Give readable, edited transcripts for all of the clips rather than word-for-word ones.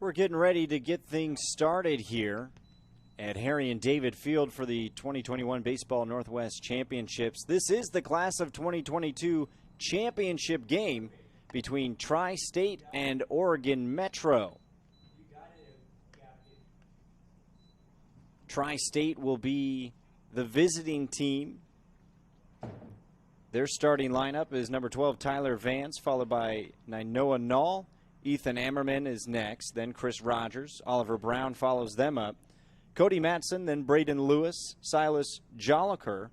We're getting ready to get things started here at Harry and David Field for the 2021 Baseball Northwest Championships. This is the Class of 2022 championship game between Tri-State and Oregon Metro. Tri-State will be the visiting team. Their starting lineup is number 12, Tyler Vance, followed by Nainoa Nall. Ethan Ammerman is next, then Chris Rogers. Oliver Brown follows them up. Cody Matson, then Braden Lewis, Silas Joliker,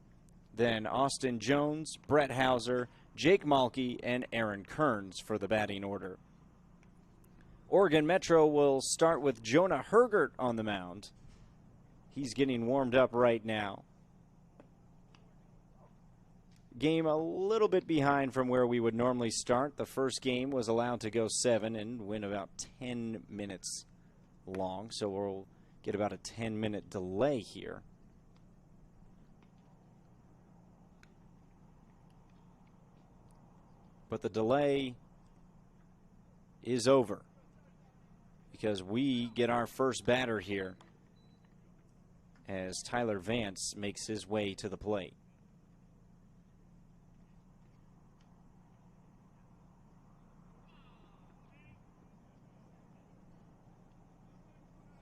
then Austin Jones, Brett Hauser, Jake Malke, and Aaron Kearns for the batting order. Oregon Metro will start with Jonah Hergert on the mound. He's getting warmed up right now. Game a little bit behind from where we would normally start. The first game was allowed to go 7 and went about 10 minutes long, so we'll get about a 10-minute delay here. But the delay is over because we get our first batter here as Tyler Vance makes his way to the plate.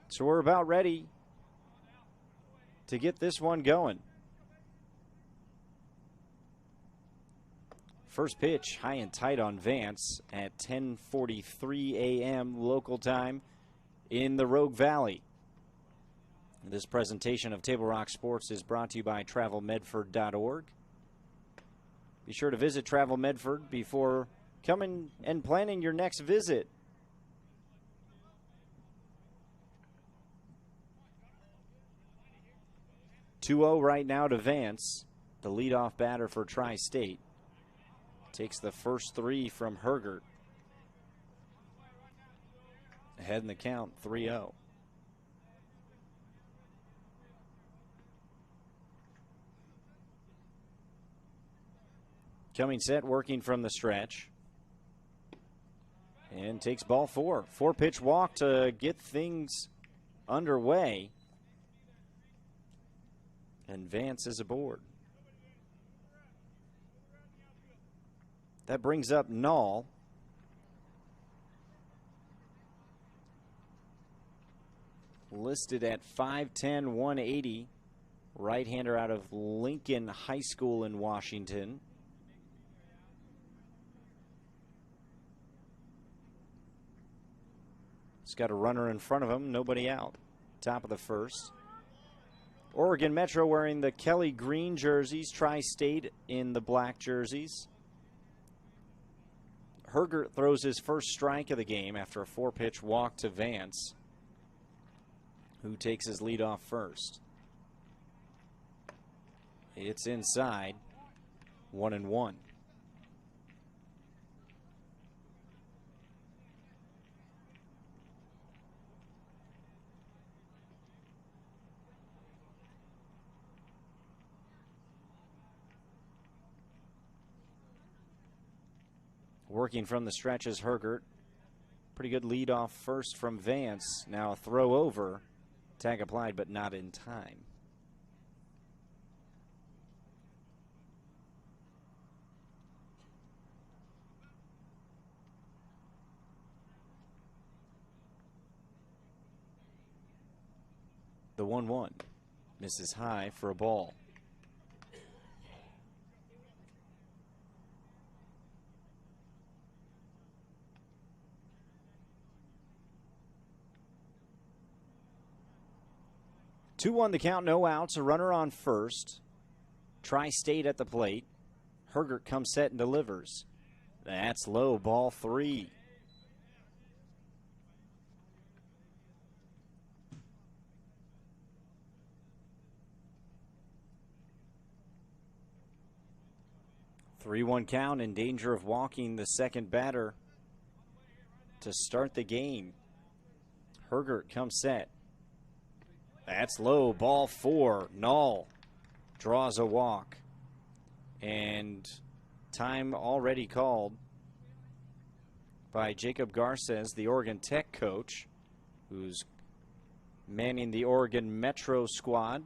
So we're about ready to get this one going. First pitch, high and tight on Vance at 10:43 a.m. local time in the Rogue Valley. This presentation of Table Rock Sports is brought to you by TravelMedford.org. Be sure to visit Travel Medford before coming and planning your next visit. 2-0 right now to Vance, the leadoff batter for Tri-State. Takes the first 3 from Hergert. Ahead in the count, 3-0. Coming set, working from the stretch. And takes ball 4. 4-pitch walk to get things underway. And Vance is aboard. That brings up Nall. Listed at 5'10", 180. Right-hander out of Lincoln High School in Washington. He's got a runner in front of him, nobody out. Top of the first. Oregon Metro wearing the Kelly green jerseys, Tri-State in the black jerseys. Hergert throws his first strike of the game after a 4-pitch walk to Vance, who takes his lead off first. It's inside, 1-1. Working from the stretch is Hergert. Pretty good lead off first from Vance. Now a throw over. Tag applied, but not in time. The 1-1 misses high for a ball. Two-1 the count, no outs, a runner on first. Tri-State at the plate. Hergert comes set and delivers. That's low, ball 3. Three-one count, in danger of walking the second batter to start the game. Hergert comes set. That's low, ball 4. Nall draws a walk. And time already called by Jacob Garces, the Oregon Tech coach. who's manning the Oregon Metro squad.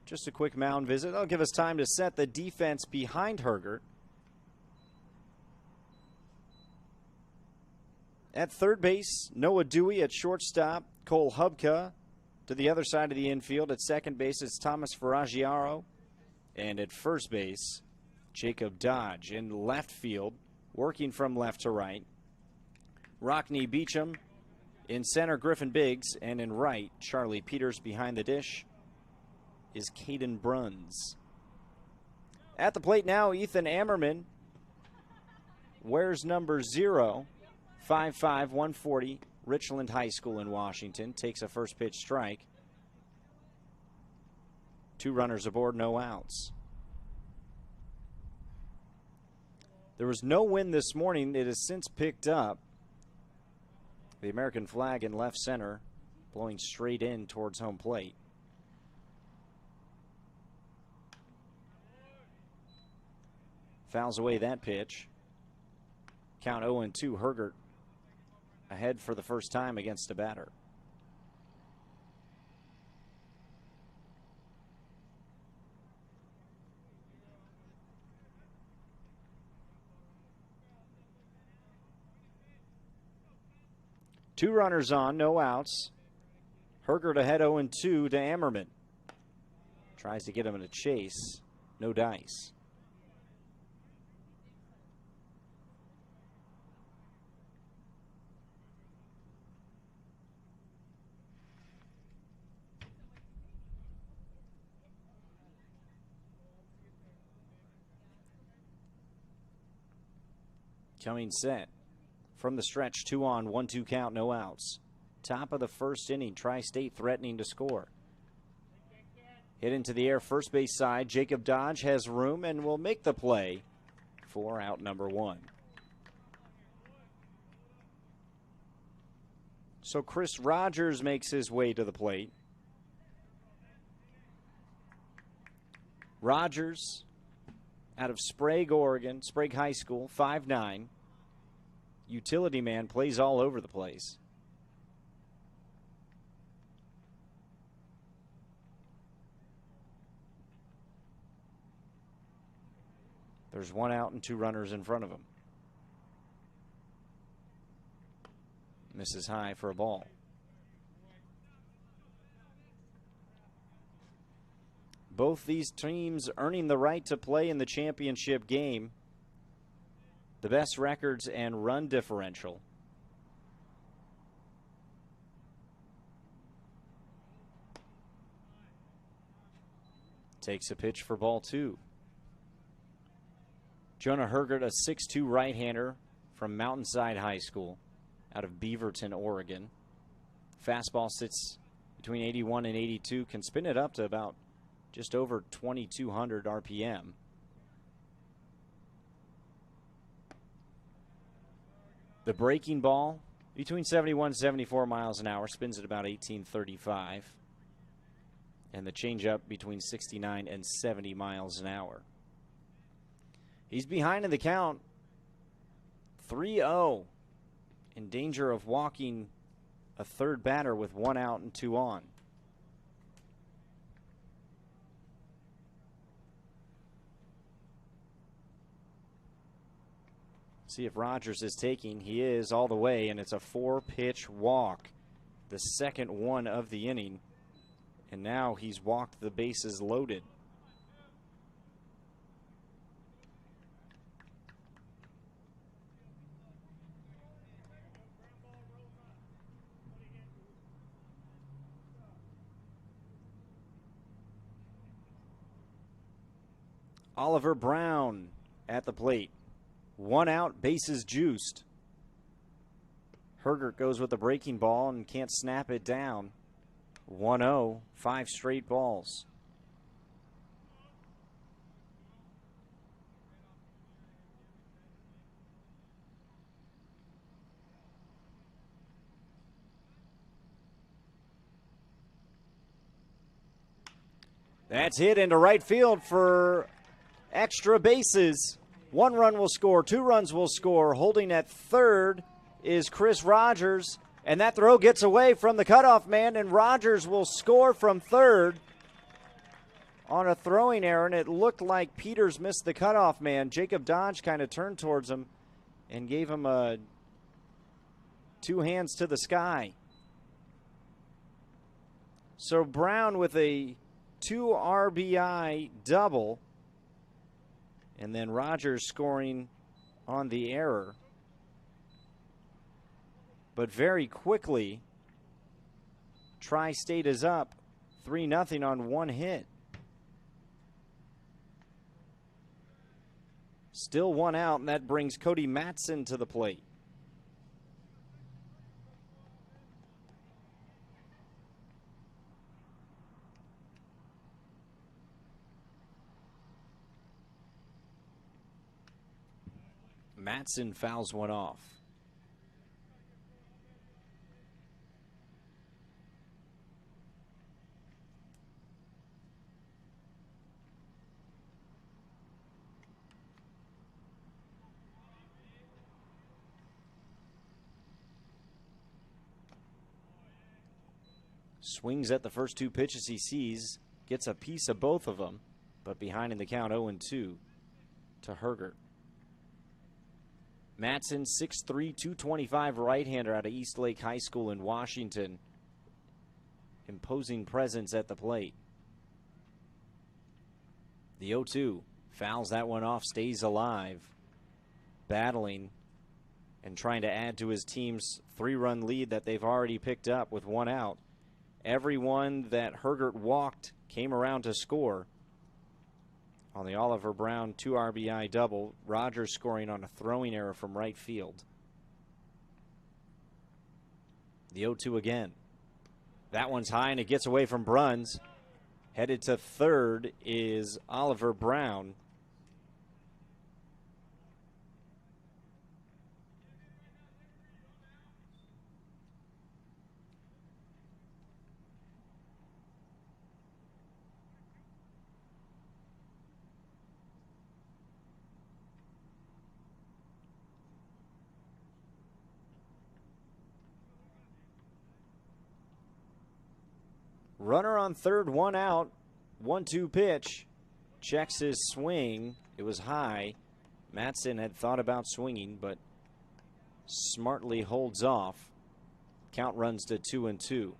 Just a quick mound visit. That'll give us time to set the defense behind Hergert. At third base, Noah Dewey. At shortstop, Cole Hubka. To the other side of the infield, at second base, it's Thomas Faraggiaro. And at first base, Jacob Dodge. In left field, working from left to right, Rockne Beecham. In center, Griffin Biggs. And in right, Charlie Peters. Behind the dish is Caden Bruns. At the plate now, Ethan Ammerman wears number 0, 5'5", 140, Richland High School in Washington. Takes a first pitch strike. 2 runners aboard, no outs. There was no wind this morning. It has since picked up. The American flag in left center, blowing straight in towards home plate. Fouls away that pitch. Count 0-2. Hergert ahead for the first time against a batter. Two runners on, no outs. Hergert ahead 0-2 to Ammerman. Tries to get him in a chase. No dice. Coming set. From the stretch, 2 on, 1-2 count, no outs. Top of the first inning, Tri-State threatening to score. Hit into the air, first base side. Jacob Dodge has room and will make the play for out number 1. So Chris Rogers makes his way to the plate. Rogers out of Sprague, Oregon, Sprague High School, 5'9". Utility man, plays all over the place. There's 1 out and 2 runners in front of him. Misses high for a ball. Both these teams earning the right to play in the championship game. The best records and run differential. Takes a pitch for ball 2. Jonah Hergert, a 6'2" right-hander from Mountainside High School out of Beaverton, Oregon. Fastball sits between 81 and 82. Can spin it up to about just over 2,200 RPM. The breaking ball, between 71 and 74 miles an hour, spins at about 1835. And the changeup between 69 and 70 miles an hour. He's behind in the count, 3-0. In danger of walking a third batter with 1 out and 2 on. See if Rogers is taking. He is all the way, and it's a 4-pitch walk. The second one of the inning. And now he's walked the bases loaded. Oliver Brown at the plate. 1 out, bases juiced. Hergert goes with the breaking ball and can't snap it down. 1-0, 5 straight balls. That's hit into right field for extra bases. 1 run will score, 2 runs will score. Holding at third is Chris Rogers, and that throw gets away from the cutoff man, and Rogers will score from third on a throwing error, and it looked like Peters missed the cutoff man. Jacob Dodge kind of turned towards him and gave him a two hands to the sky. So Brown with a 2 RBI double, and then Rogers scoring on the error. But very quickly, Tri-State is up 3-0 on one hit. Still one out, and that brings Cody Matson to the plate. Matson fouls one off. Swings at the first two pitches he sees, gets a piece of both of them, but behind in the count 0-2 to Hergert. Matson, 6'3", 225 right-hander out of Eastlake High School in Washington. Imposing presence at the plate. The 0-2 fouls that one off, stays alive, battling and trying to add to his team's 3-run lead that they've already picked up with one out. Everyone that Hergert walked came around to score. On the Oliver Brown 2 RBI double, Rogers scoring on a throwing error from right field. The 0-2 again. That one's high and it gets away from Bruns. Headed to third is Oliver Brown. Runner on third, one out. 1-2 pitch. Checks his swing. It was high. Matson had thought about swinging, but smartly holds off. Count runs to 2-2.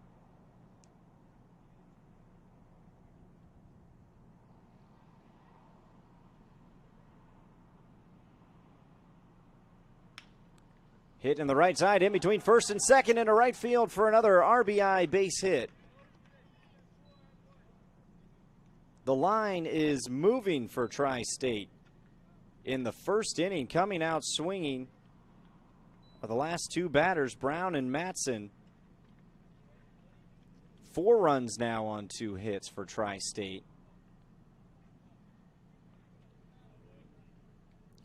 Hit in the right side, in between first and second into right field for another RBI base hit. The line is moving for Tri-State. In the first inning, coming out swinging are the last two batters, Brown and Matson. 4 runs now on 2 hits for Tri-State.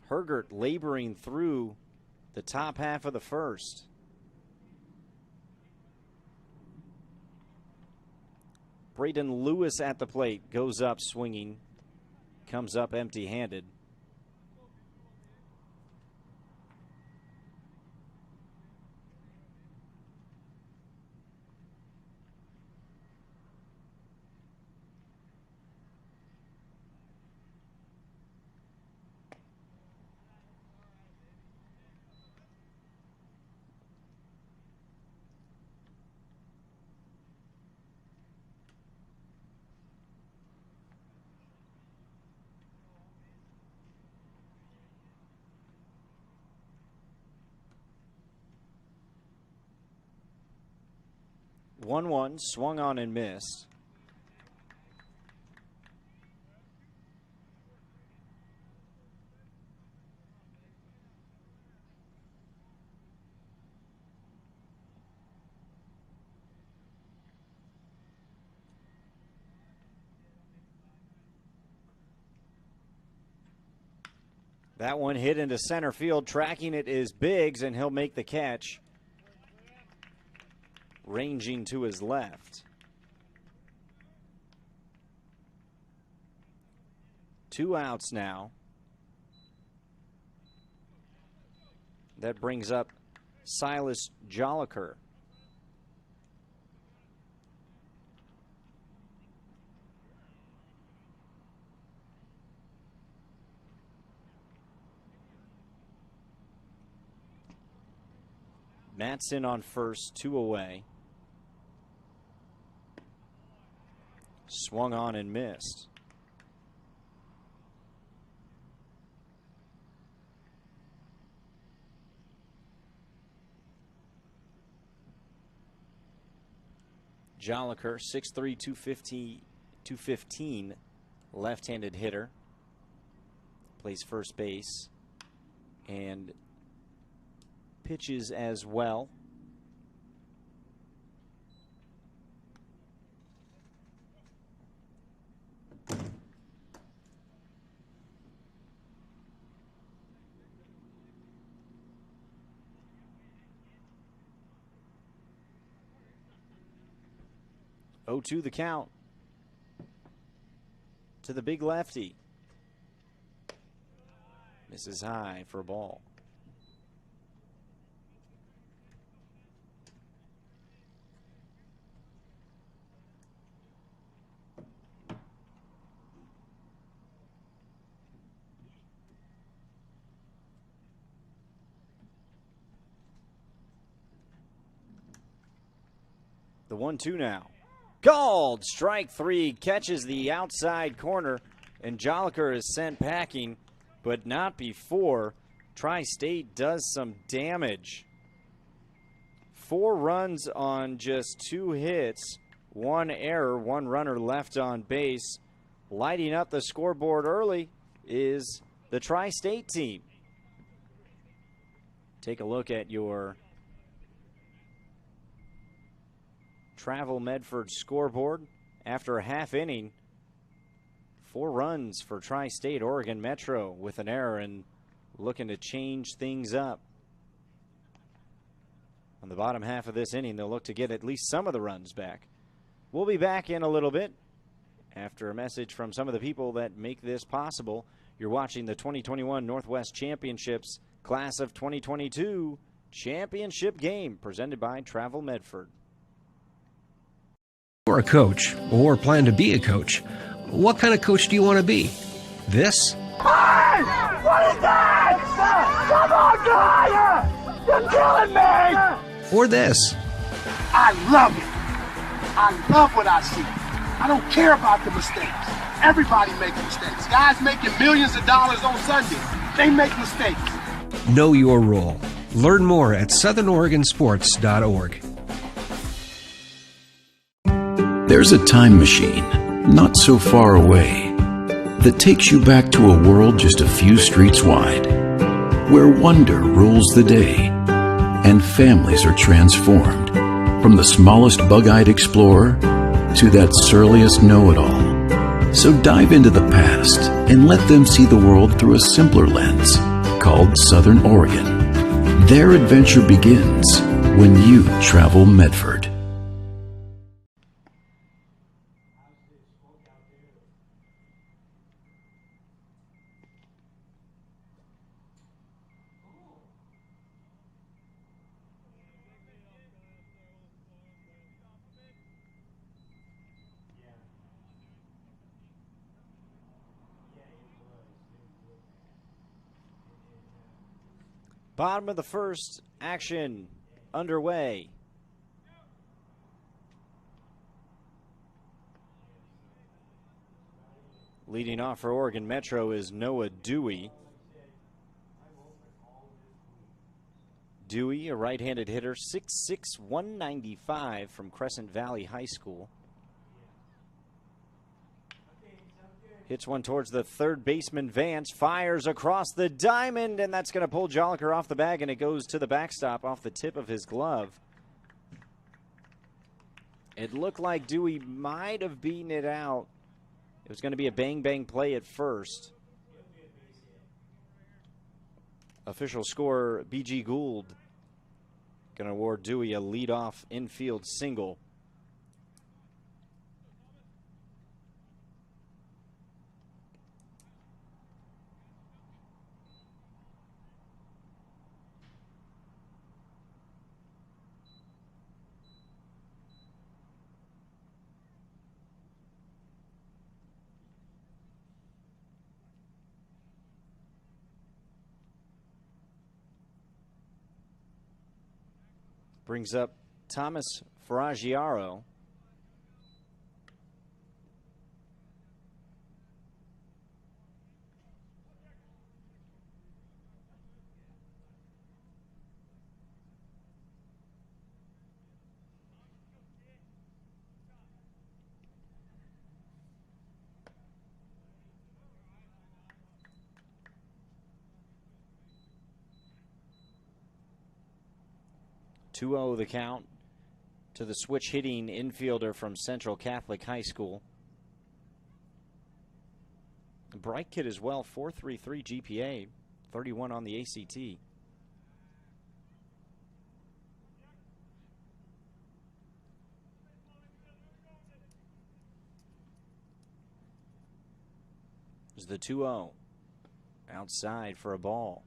Hergert laboring through the top half of the first. Braden Lewis at the plate, goes up swinging, comes up empty-handed. One swung on and missed. That one hit into center field. Tracking it is Biggs, and he'll make the catch. Ranging to his left. 2 outs now. That brings up Silas Joliker. Matson on first, 2 away. Swung on and missed. Joliker, 6'3", 215, left-handed hitter. Plays first base and pitches as well. Oh, 2 the count to the big lefty. Misses high for a ball. The 1-2 now. Called. Strike 3. Catches the outside corner, and Joliker is sent packing, but not before Tri-State does some damage. 4 runs on just 2 hits, 1 error, 1 runner left on base. Lighting up the scoreboard early is the Tri-State team. Take a look at your Travel Medford scoreboard. After a half inning, 4 runs for Tri-State. Oregon Metro with an error and looking to change things up. On the bottom half of this inning, they'll look to get at least some of the runs back. We'll be back in a little bit after a message from some of the people that make this possible. You're watching the 2021 Northwest Championships Class of 2022 Championship Game presented by Travel Medford. You're a coach or plan to be a coach. What kind of coach do you want to be? This? Hey! What is that? Come on, guy! You're killing me! Or this? I love it. I love what I see. I don't care about the mistakes. Everybody makes mistakes. Guys making millions of dollars on Sunday, they make mistakes. Know your role. Learn more at southernoregonsports.org. There's a time machine, not so far away, that takes you back to a world just a few streets wide, where wonder rules the day, and families are transformed, from the smallest bug-eyed explorer to that surliest know-it-all. So dive into the past and let them see the world through a simpler lens, called Southern Oregon. Their adventure begins when you travel Medford. Bottom of the first, action underway. Leading off for Oregon Metro is Noah Dewey. Dewey, a right-handed hitter, 6'6", 195 from Crescent Valley High School. Hits one towards the third baseman, Vance. Fires across the diamond, and that's going to pull Joliker off the bag, and it goes to the backstop off the tip of his glove. It looked like Dewey might have beaten it out. It was going to be a bang-bang play at first. Official score, B.G. Gould going to award Dewey a leadoff infield single. Brings up Thomas Faraggiaro. (2-0) the count to the switch hitting infielder from Central Catholic High School. A bright kid as well, 4.33 GPA, 31 on the ACT. There's the 2-0. Outside for a ball.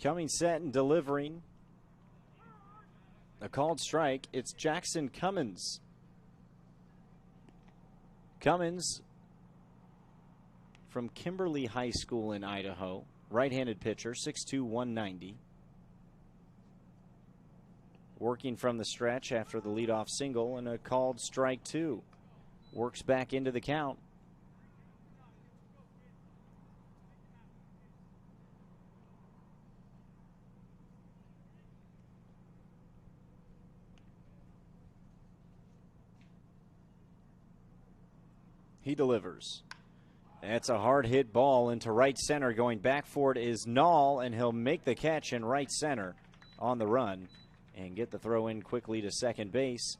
Coming set and delivering. A called strike. It's Jackson Cummins. Cummins from Kimberly High School in Idaho. Right-handed pitcher, 6'2", 190. Working from the stretch after the leadoff single and a called strike 2. Works back into the count. He delivers. That's a hard hit ball into right center. Going back for it is Nall, and he'll make the catch in right center on the run and get the throw in quickly to second base.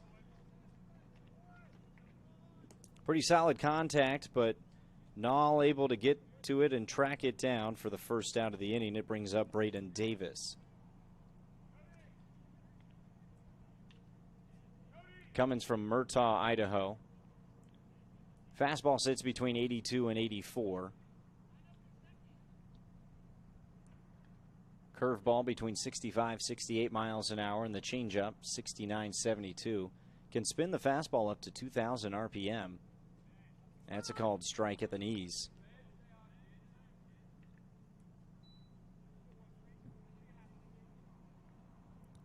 Pretty solid contact, but Nall able to get to it and track it down for the first out of the inning. It brings up Braden Davis. Cummins from Murtaugh, Idaho. Fastball sits between 82 and 84. Curveball between 65, 68 miles an hour, and the changeup 69, 72. Can spin the fastball up to 2,000 RPM. That's a called strike at the knees.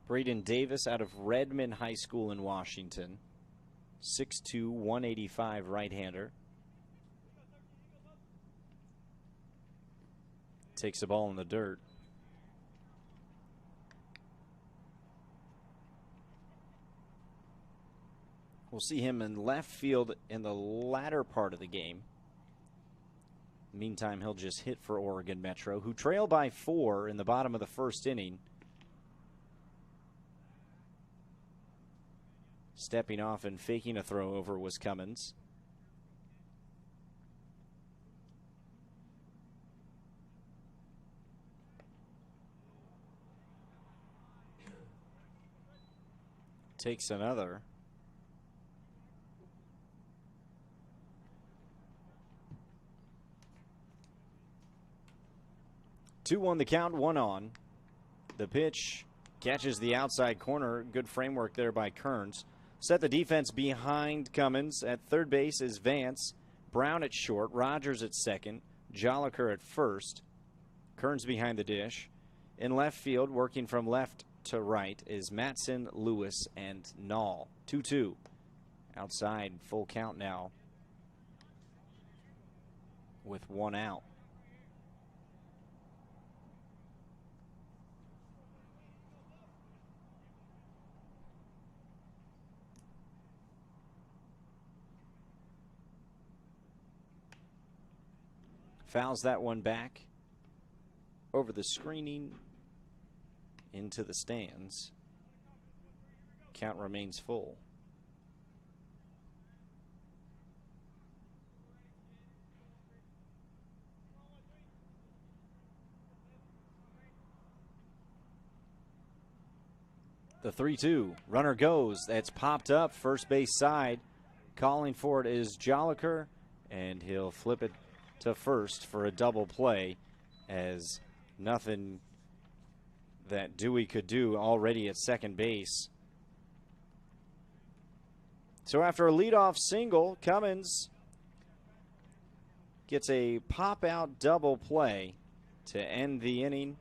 Braden Davis out of Redmond High School in Washington. 6'2", 185 right-hander. Takes the ball in the dirt. We'll see him in left field in the latter part of the game. Meantime, he'll just hit for Oregon Metro, who trail by 4 in the bottom of the first inning. Stepping off and faking a throw over was Cummins. Takes another. Two on the count, 1 on. The pitch catches the outside corner. Good framework there by Kearns. Set the defense behind Cummins. At third base is Vance. Brown at short. Rogers at second. Joliker at first. Kearns behind the dish. In left field, working from left to right, is Matson, Lewis, and Nall. 2-2. Outside, full count now with 1 out. Fouls that one back over the screening into the stands. Count remains full. The 3-2. Runner goes. That's popped up first base side. Calling for it is Joliker, and he'll flip it to first for a double play, as nothing that Dewey could do already at second base So after a leadoff single, Cummins gets a pop-out double play to end the inning.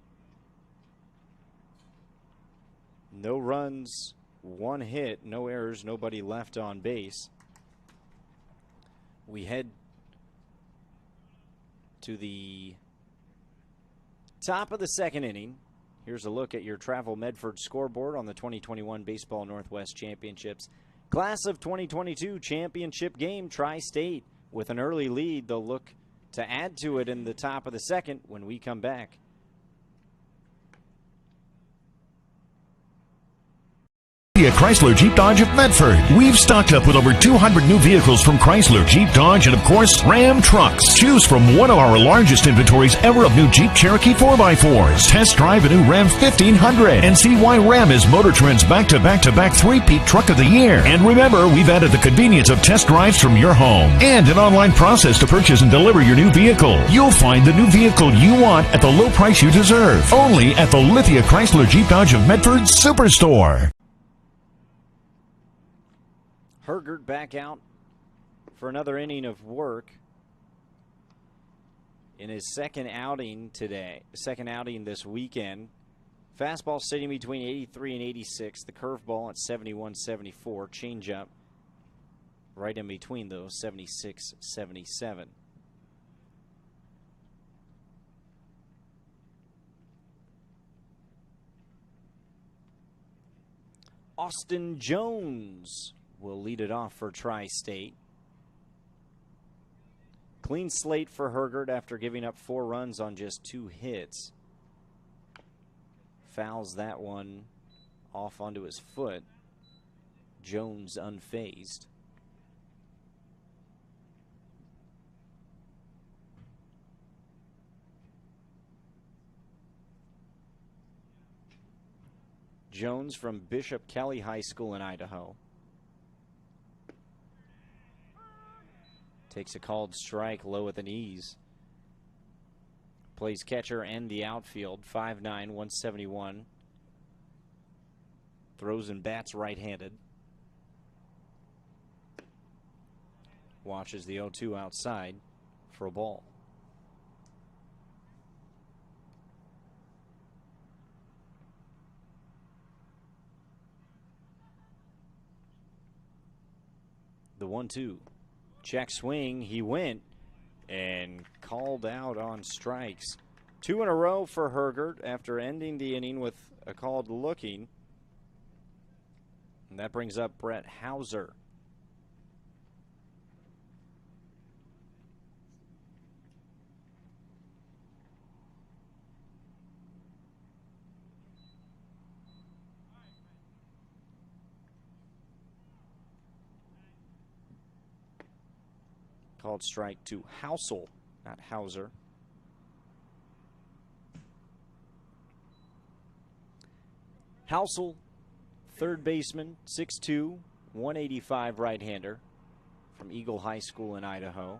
No runs, 1 hit, no errors, nobody left on base. We head to the top of the 2nd inning. Here's a look at your Travel Medford scoreboard on the 2021 Baseball Northwest Championships. Class of 2022 championship game, Tri-State with an early lead. They'll look to add to it in the top of the 2nd when we come back. Chrysler Jeep Dodge of Medford. We've stocked up with over 200 new vehicles from Chrysler, Jeep Dodge, and of course, Ram Trucks. Choose from one of our largest inventories ever of new Jeep Cherokee 4x4s. Test drive a new Ram 1500 and see why Ram is Motor Trend's back-to-back-to-back three-peat truck of the year. And remember, we've added the convenience of test drives from your home and an online process to purchase and deliver your new vehicle. You'll find the new vehicle you want at the low price you deserve. Only at the Lithia Chrysler Jeep Dodge of Medford Superstore. Hergert back out for another inning of work in his second outing this weekend. Fastball sitting between 83 and 86. The curveball at 71, 74. Changeup right in between those, 76, 77. Austin Jones will lead it off for Tri-State. Clean slate for Hergert after giving up 4 runs on just 2 hits. Fouls that one off onto his foot. Jones unfazed. Jones from Bishop Kelly High School in Idaho. Takes a called strike low at the knees. Plays catcher and the outfield. 5'9", 171. Throws and bats right-handed. Watches the 0-2 outside for a ball. The 1-2. Check swing, he went and called out on strikes. 2 in a row for Hergert after ending the inning with a called looking. And that brings up Brett Hauser. Called strike to Housel, not Hauser. Housel, third baseman, 6'2", 185 right-hander from Eagle High School in Idaho.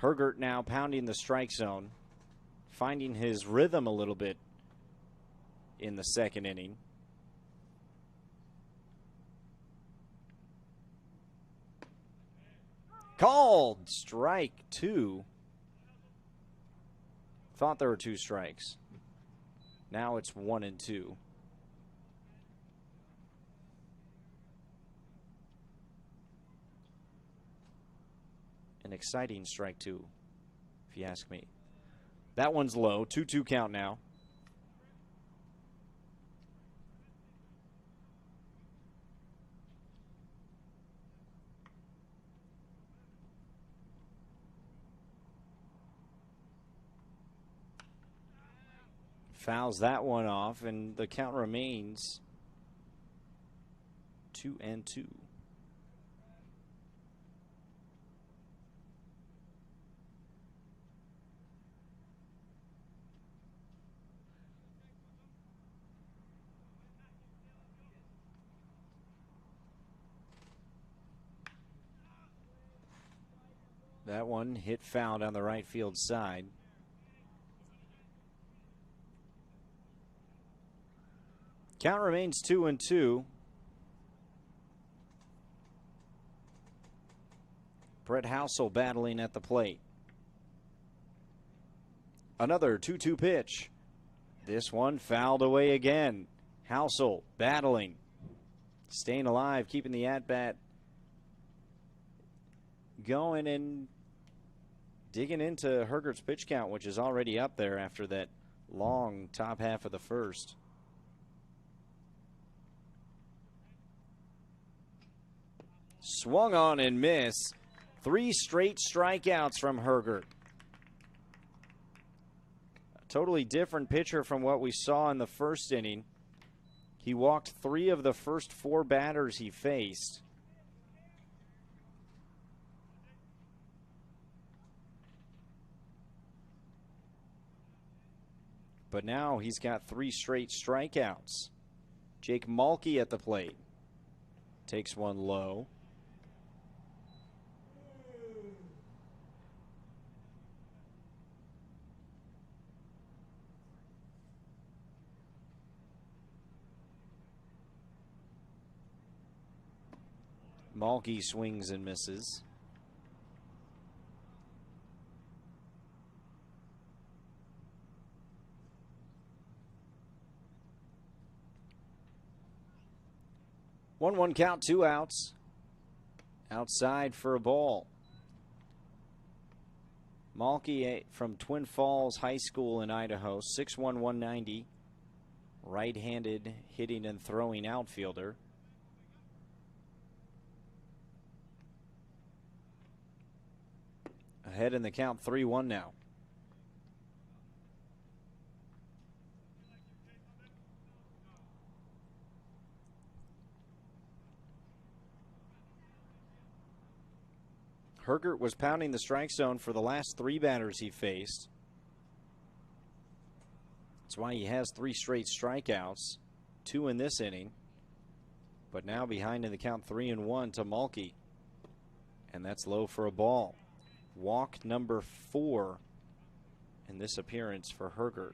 Hergert now pounding the strike zone, finding his rhythm a little bit in the 2nd inning. Called strike 2. Thought there were 2 strikes. Now it's 1 and 2. An exciting strike 2, if you ask me. That one's low. 2-2 count now. Fouls that one off, and the count remains 2-2. That one hit foul down the right field side. Count remains 2-2. Brett Housel battling at the plate. Another 2-2 pitch. This one fouled away again. Housel battling, staying alive, keeping the at-bat going and digging into Hergert's pitch count, which is already up there after that long top half of the first. Swung on and missed. 3 straight strikeouts from Hergert. A totally different pitcher from what we saw in the first inning. He walked 3 of the first 4 batters he faced. But now he's got 3 straight strikeouts. Jake Mulkey at the plate. Takes one low. Mulkey swings and misses. One count, 2 outs. Outside for a ball. Mulkey from Twin Falls High School in Idaho, 6'1", 190. Right-handed hitting and throwing outfielder. Ahead in the count, 3-1 now. Hergert was pounding the strike zone for the last 3 batters he faced. That's why he has 3 straight strikeouts, 2 in this inning. But now behind in the count, 3-1 to Mulkey. And that's low for a ball. Walk number 4 in this appearance for Hergert.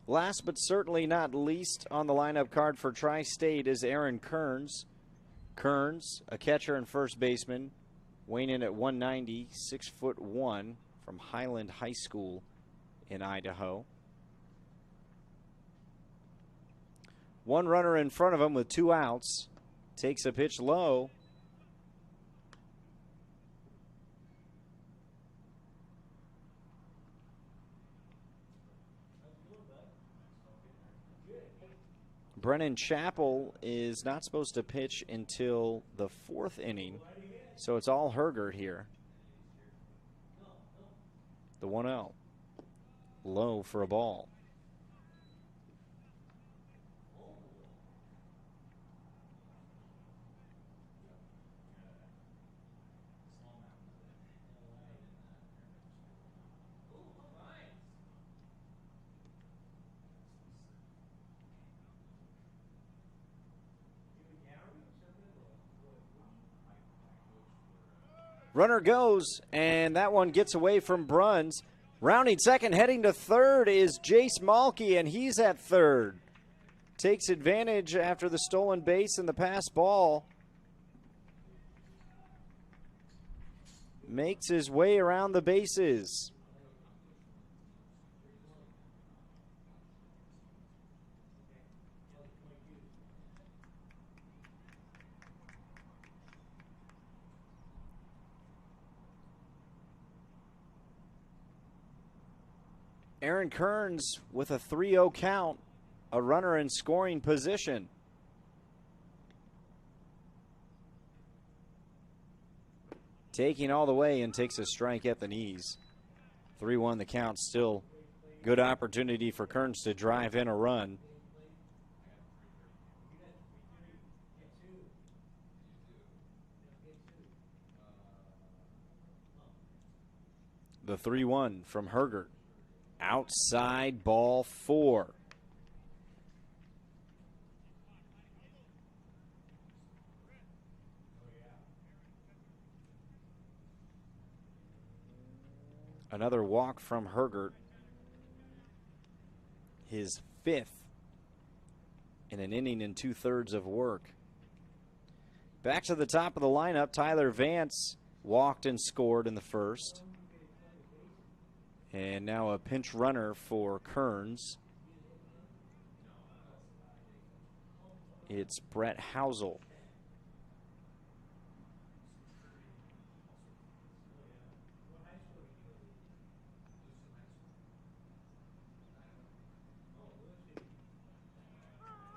Last but certainly not least on the lineup card for Tri-State is Aaron Kearns. Kearns, a catcher and first baseman, weighing in at 190, 6'1", from Highland High School in Idaho. 1 runner in front of him with 2 outs. Takes a pitch low. Brennan Chappell is not supposed to pitch until the 4th inning, so it's all Hergert here. The 1-0. Low for a ball. Runner goes, and that one gets away from Bruns. Rounding second, heading to third is Jace Mulkey, and he's at third. Takes advantage after the stolen base and the pass ball. Makes his way around the bases. Aaron Kearns with a 3-0 count, a runner in scoring position. Taking all the way and takes a strike at the knees. 3-1 the count, still good opportunity for Kearns to drive in a run. The 3-1 from Hergert. Outside, ball 4. Another walk from Hergert. His 5th in an inning and 2/3 of work. Back to the top of the lineup, Tyler Vance walked and scored in the first. And now a pinch runner for Kearns. It's Brett Housel.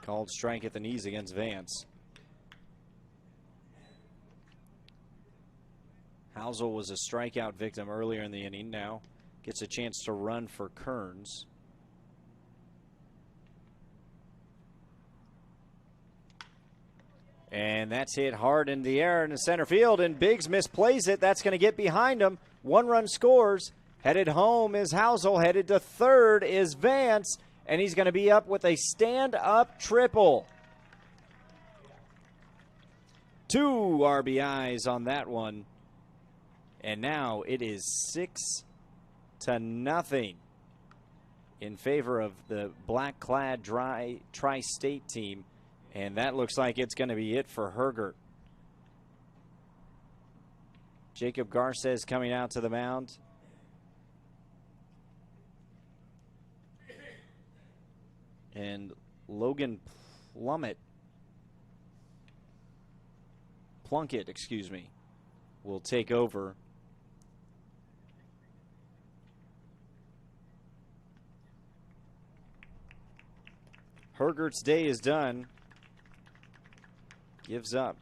Called strike at the knees against Vance. Housel was a strikeout victim earlier in the inning. Now gets a chance to run for Kearns. And that's hit hard in the air in the center field, and Biggs misplays it. That's going to get behind him. 1 run scores. Headed home is Housel. Headed to third is Vance, and he's going to be up with a stand-up triple. 2 RBIs on that one. And now it is 6-0 in favor of the black-clad Tri-State team. And that looks like it's going to be it for Hergert. Jacob Garces coming out to the mound. And Logan Plunkett, excuse me, will take over. Hergert's day is done. Gives up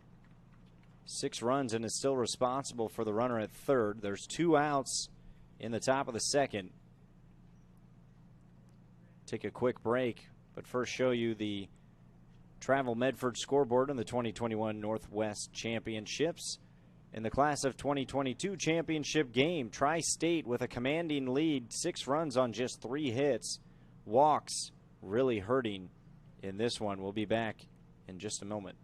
6 runs and is still responsible for the runner at third. There's 2 outs in the top of the second. Take a quick break, but first show you the Travel Medford scoreboard in the 2021 Northwest Championships. In the class of 2022 championship game, Tri-State with a commanding lead, 6 runs on just 3 hits. Walks really hurting in this one. We'll be back in just a moment.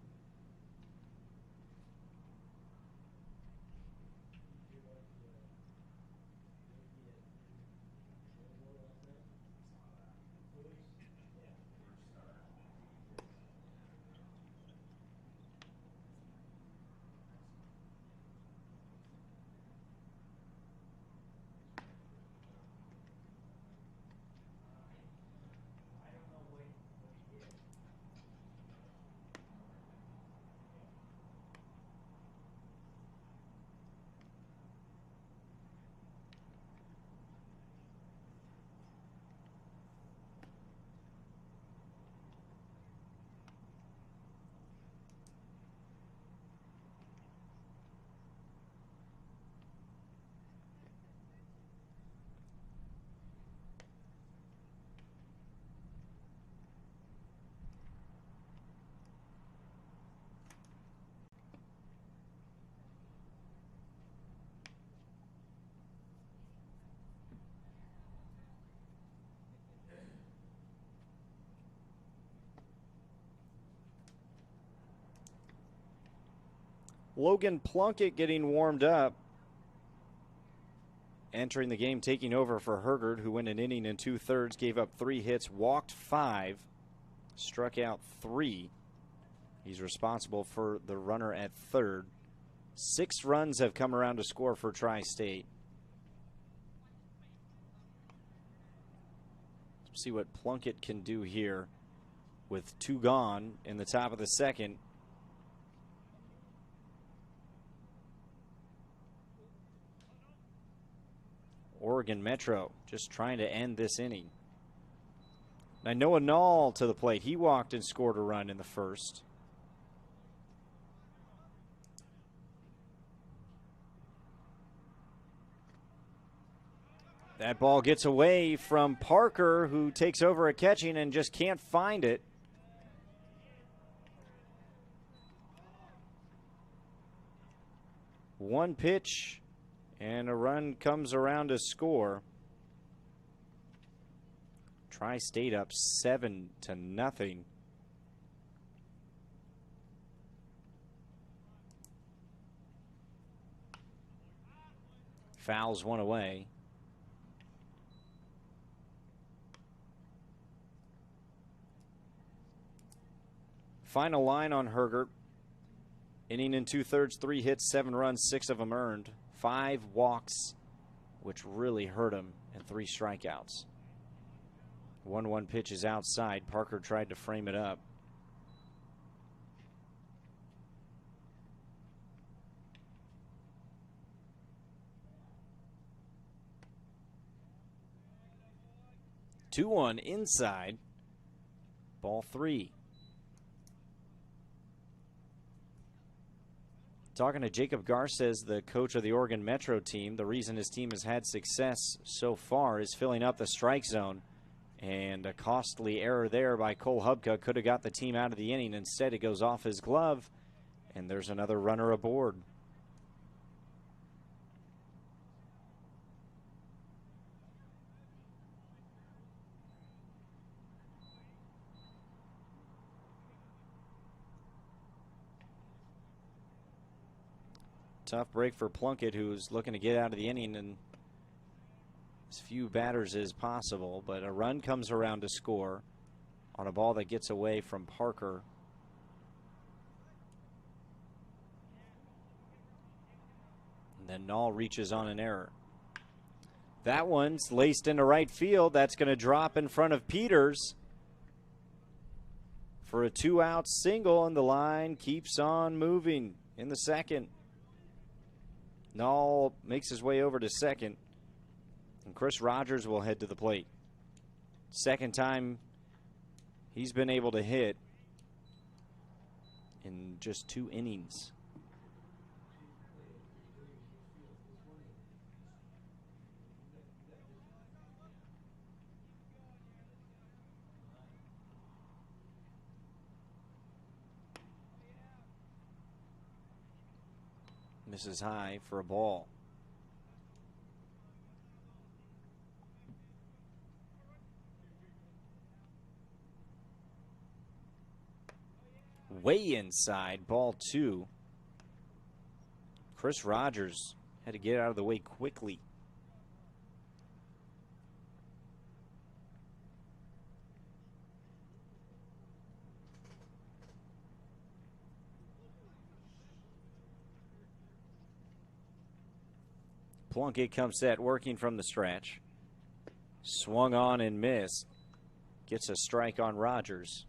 Logan Plunkett getting warmed up. Entering the game, taking over for Hergert, who went an inning and 2/3, gave up 3 hits, walked 5, struck out 3. He's responsible for the runner at third. 6 runs have come around to score for Tri-State. See what Plunkett can do here with 2 gone in the top of the second. Oregon Metro just trying to end this inning. Now Noah Nall to the plate. He walked and scored a run in the first. That ball gets away from Parker, who takes over at catching and just can't find it. One pitch and a run comes around to score. Tri-State up 7-0. Fouls one away. Final line on Hergert. Inning and 2/3, 3 hits, 7 runs, 6 of them earned. 5 walks, which really hurt him, and 3 strikeouts. 1-1 pitch is outside. Parker tried to frame it up. Two one inside. Ball 3. Talking to Jacob Garces, the coach of the Oregon Metro team, the reason his team has had success so far is filling up the strike zone. And a costly error there by Cole Hubka could have got the team out of the inning. Instead, it goes off his glove, and there's another runner aboard. Tough break for Plunkett, who's looking to get out of the inning in as few batters as possible, but a run comes around to score on a ball that gets away from Parker. And then Nall reaches on an error. That one's laced into right field. That's going to drop in front of Peters for a 2-out single, and the line keeps on moving in the second. Nall makes his way over to second, and Chris Rogers will head to the plate. Second time he's been able to hit in just 2 innings. Misses high for a ball. Way inside, ball 2. Chris Rogers had to get out of the way quickly. Plunkett comes set, working from the stretch. Swung on and missed. Gets a strike on Rogers.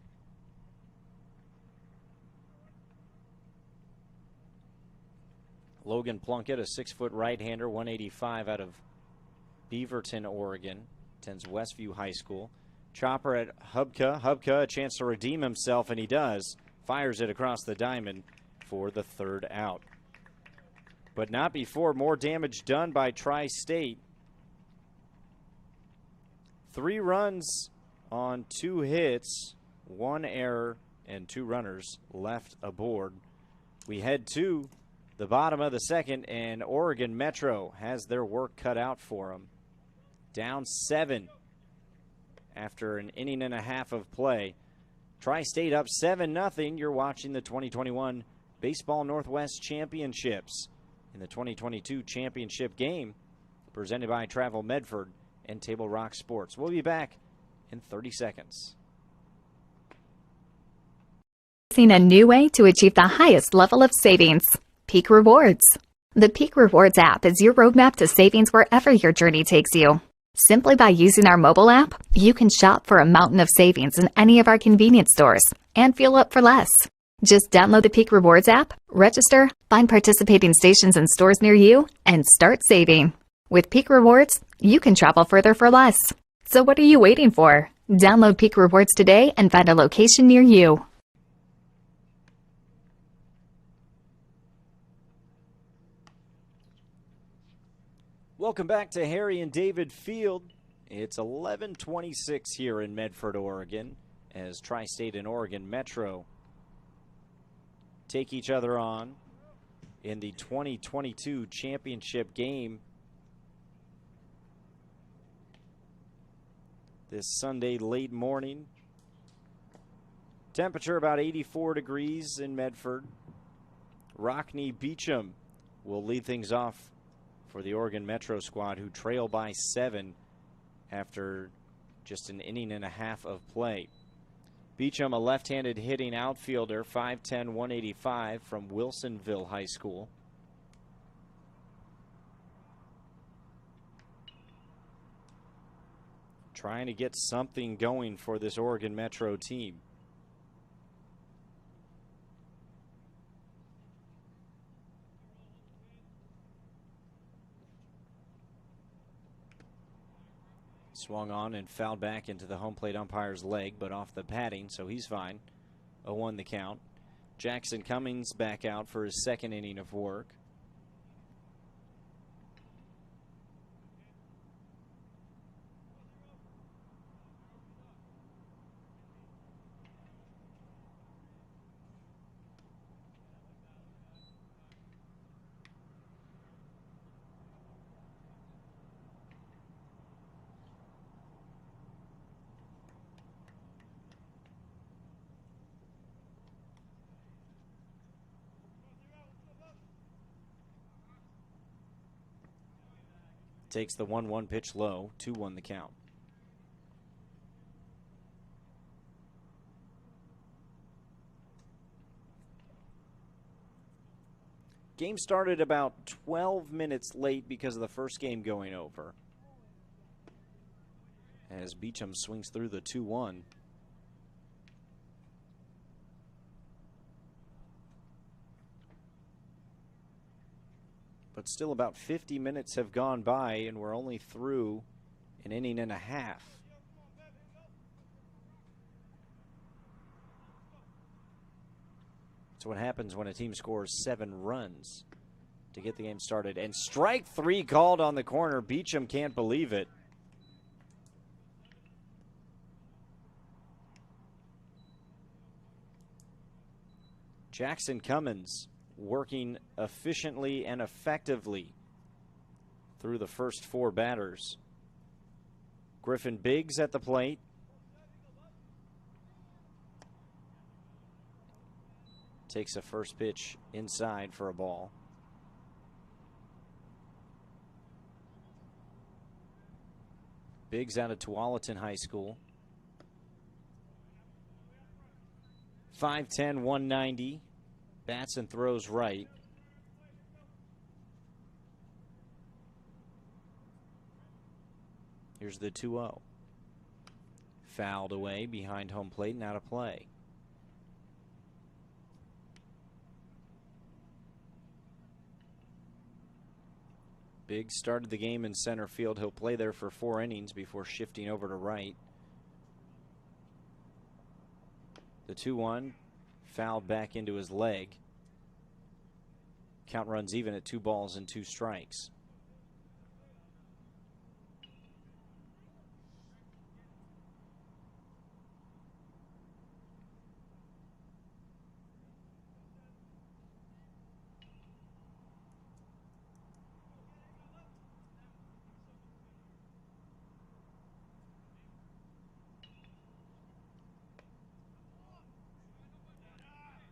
Logan Plunkett, a 6-foot right-hander, 185 out of Beaverton, Oregon. Attends Westview High School. Chopper at Hubka. Hubka, a chance to redeem himself, and he does. Fires it across the diamond for the 3rd out. But not before more damage done by Tri-State. 3 runs on 2 hits, 1 error, and 2 runners left aboard. We head to the bottom of the second, and Oregon Metro has their work cut out for them. Down 7 after an inning and a half of play. Tri-State up 7-0. You're watching the 2021 Baseball Northwest Championships in the 2022 championship game presented by Travel Medford and Table Rock Sports. We'll be back in 30 seconds. Seen a new way to achieve the highest level of savings. Peak Rewards. The Peak Rewards app is your roadmap to savings wherever your journey takes you. Simply by using our mobile app, you can shop for a mountain of savings in any of our convenience stores and fuel up for less. Just download the Peak Rewards app, register, find participating stations and stores near you, and start saving. With Peak Rewards, you can travel further for less. So what are you waiting for? Download Peak Rewards today and find a location near you. Welcome back to Harry and David Field. It's 11:26 here in Medford, Oregon, as Tri-State and Oregon Metro take each other on in the 2022 championship game this Sunday late morning. Temperature about 84 degrees in Medford. Rockne Beecham will lead things off for the Oregon Metro squad, who trail by 7 after just an inning and a half of play. Beecham, a left-handed hitting outfielder, 5'10", 185 from Wilsonville High School. Trying to get something going for this Oregon Metro team. Swung on and fouled back into the home plate umpire's leg, but off the padding, so he's fine. 0-1 the count. Jackson Cummings back out for his second inning of work. Takes the 1-1 pitch low, 2-1 the count. Game started about 12 minutes late because of the first game going over. As Beecham swings through the 2-1. But still about 50 minutes have gone by, and we're only through an inning and a half. So what happens when a team scores 7 runs to get the game started? And strike 3 called on the corner. Beecham can't believe it. Jackson Cummins working efficiently and effectively through the first 4 batters. Griffin Biggs at the plate. Takes a first pitch inside for a ball. Biggs out of Tualatin High School. 5'10", 190. Bats and throws right. Here's the 2-0. Fouled away behind home plate and out of play. Biggs started the game in center field. He'll play there for 4 innings before shifting over to right. The 2-1. Fouled back into his leg. Count runs even at 2 balls and 2 strikes.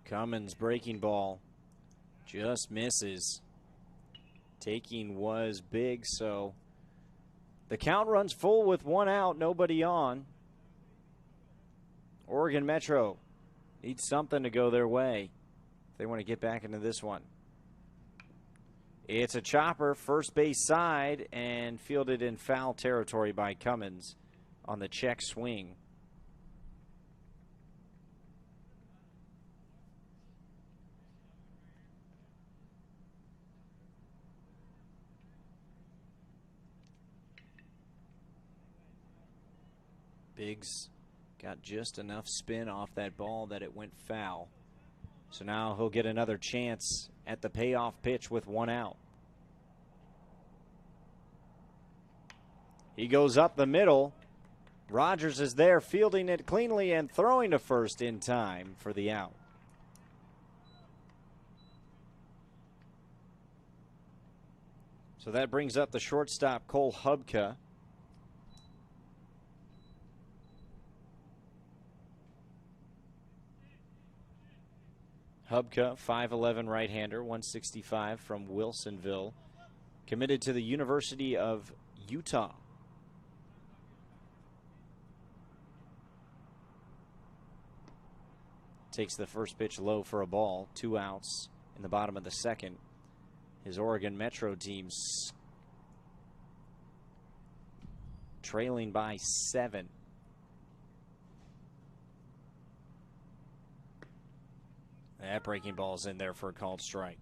Cummins breaking ball. Just misses. Taking was big, so the count runs full with 1 out, nobody on. Oregon Metro needs something to go their way if they want to get back into this one. It's a chopper, first base side, and fielded in foul territory by Cummins on the check swing. Biggs got just enough spin off that ball that it went foul. So now he'll get another chance at the payoff pitch with 1 out. He goes up the middle. Rogers is there fielding it cleanly and throwing to first in time for the out. So that brings up the shortstop, Cole Hubka. Hubka, 5'11" right-hander, 165 from Wilsonville. Committed to the University of Utah. takes the first pitch low for a ball. 2 outs in the bottom of the second. His Oregon Metro team's trailing by 7. That breaking ball's in there for a called strike.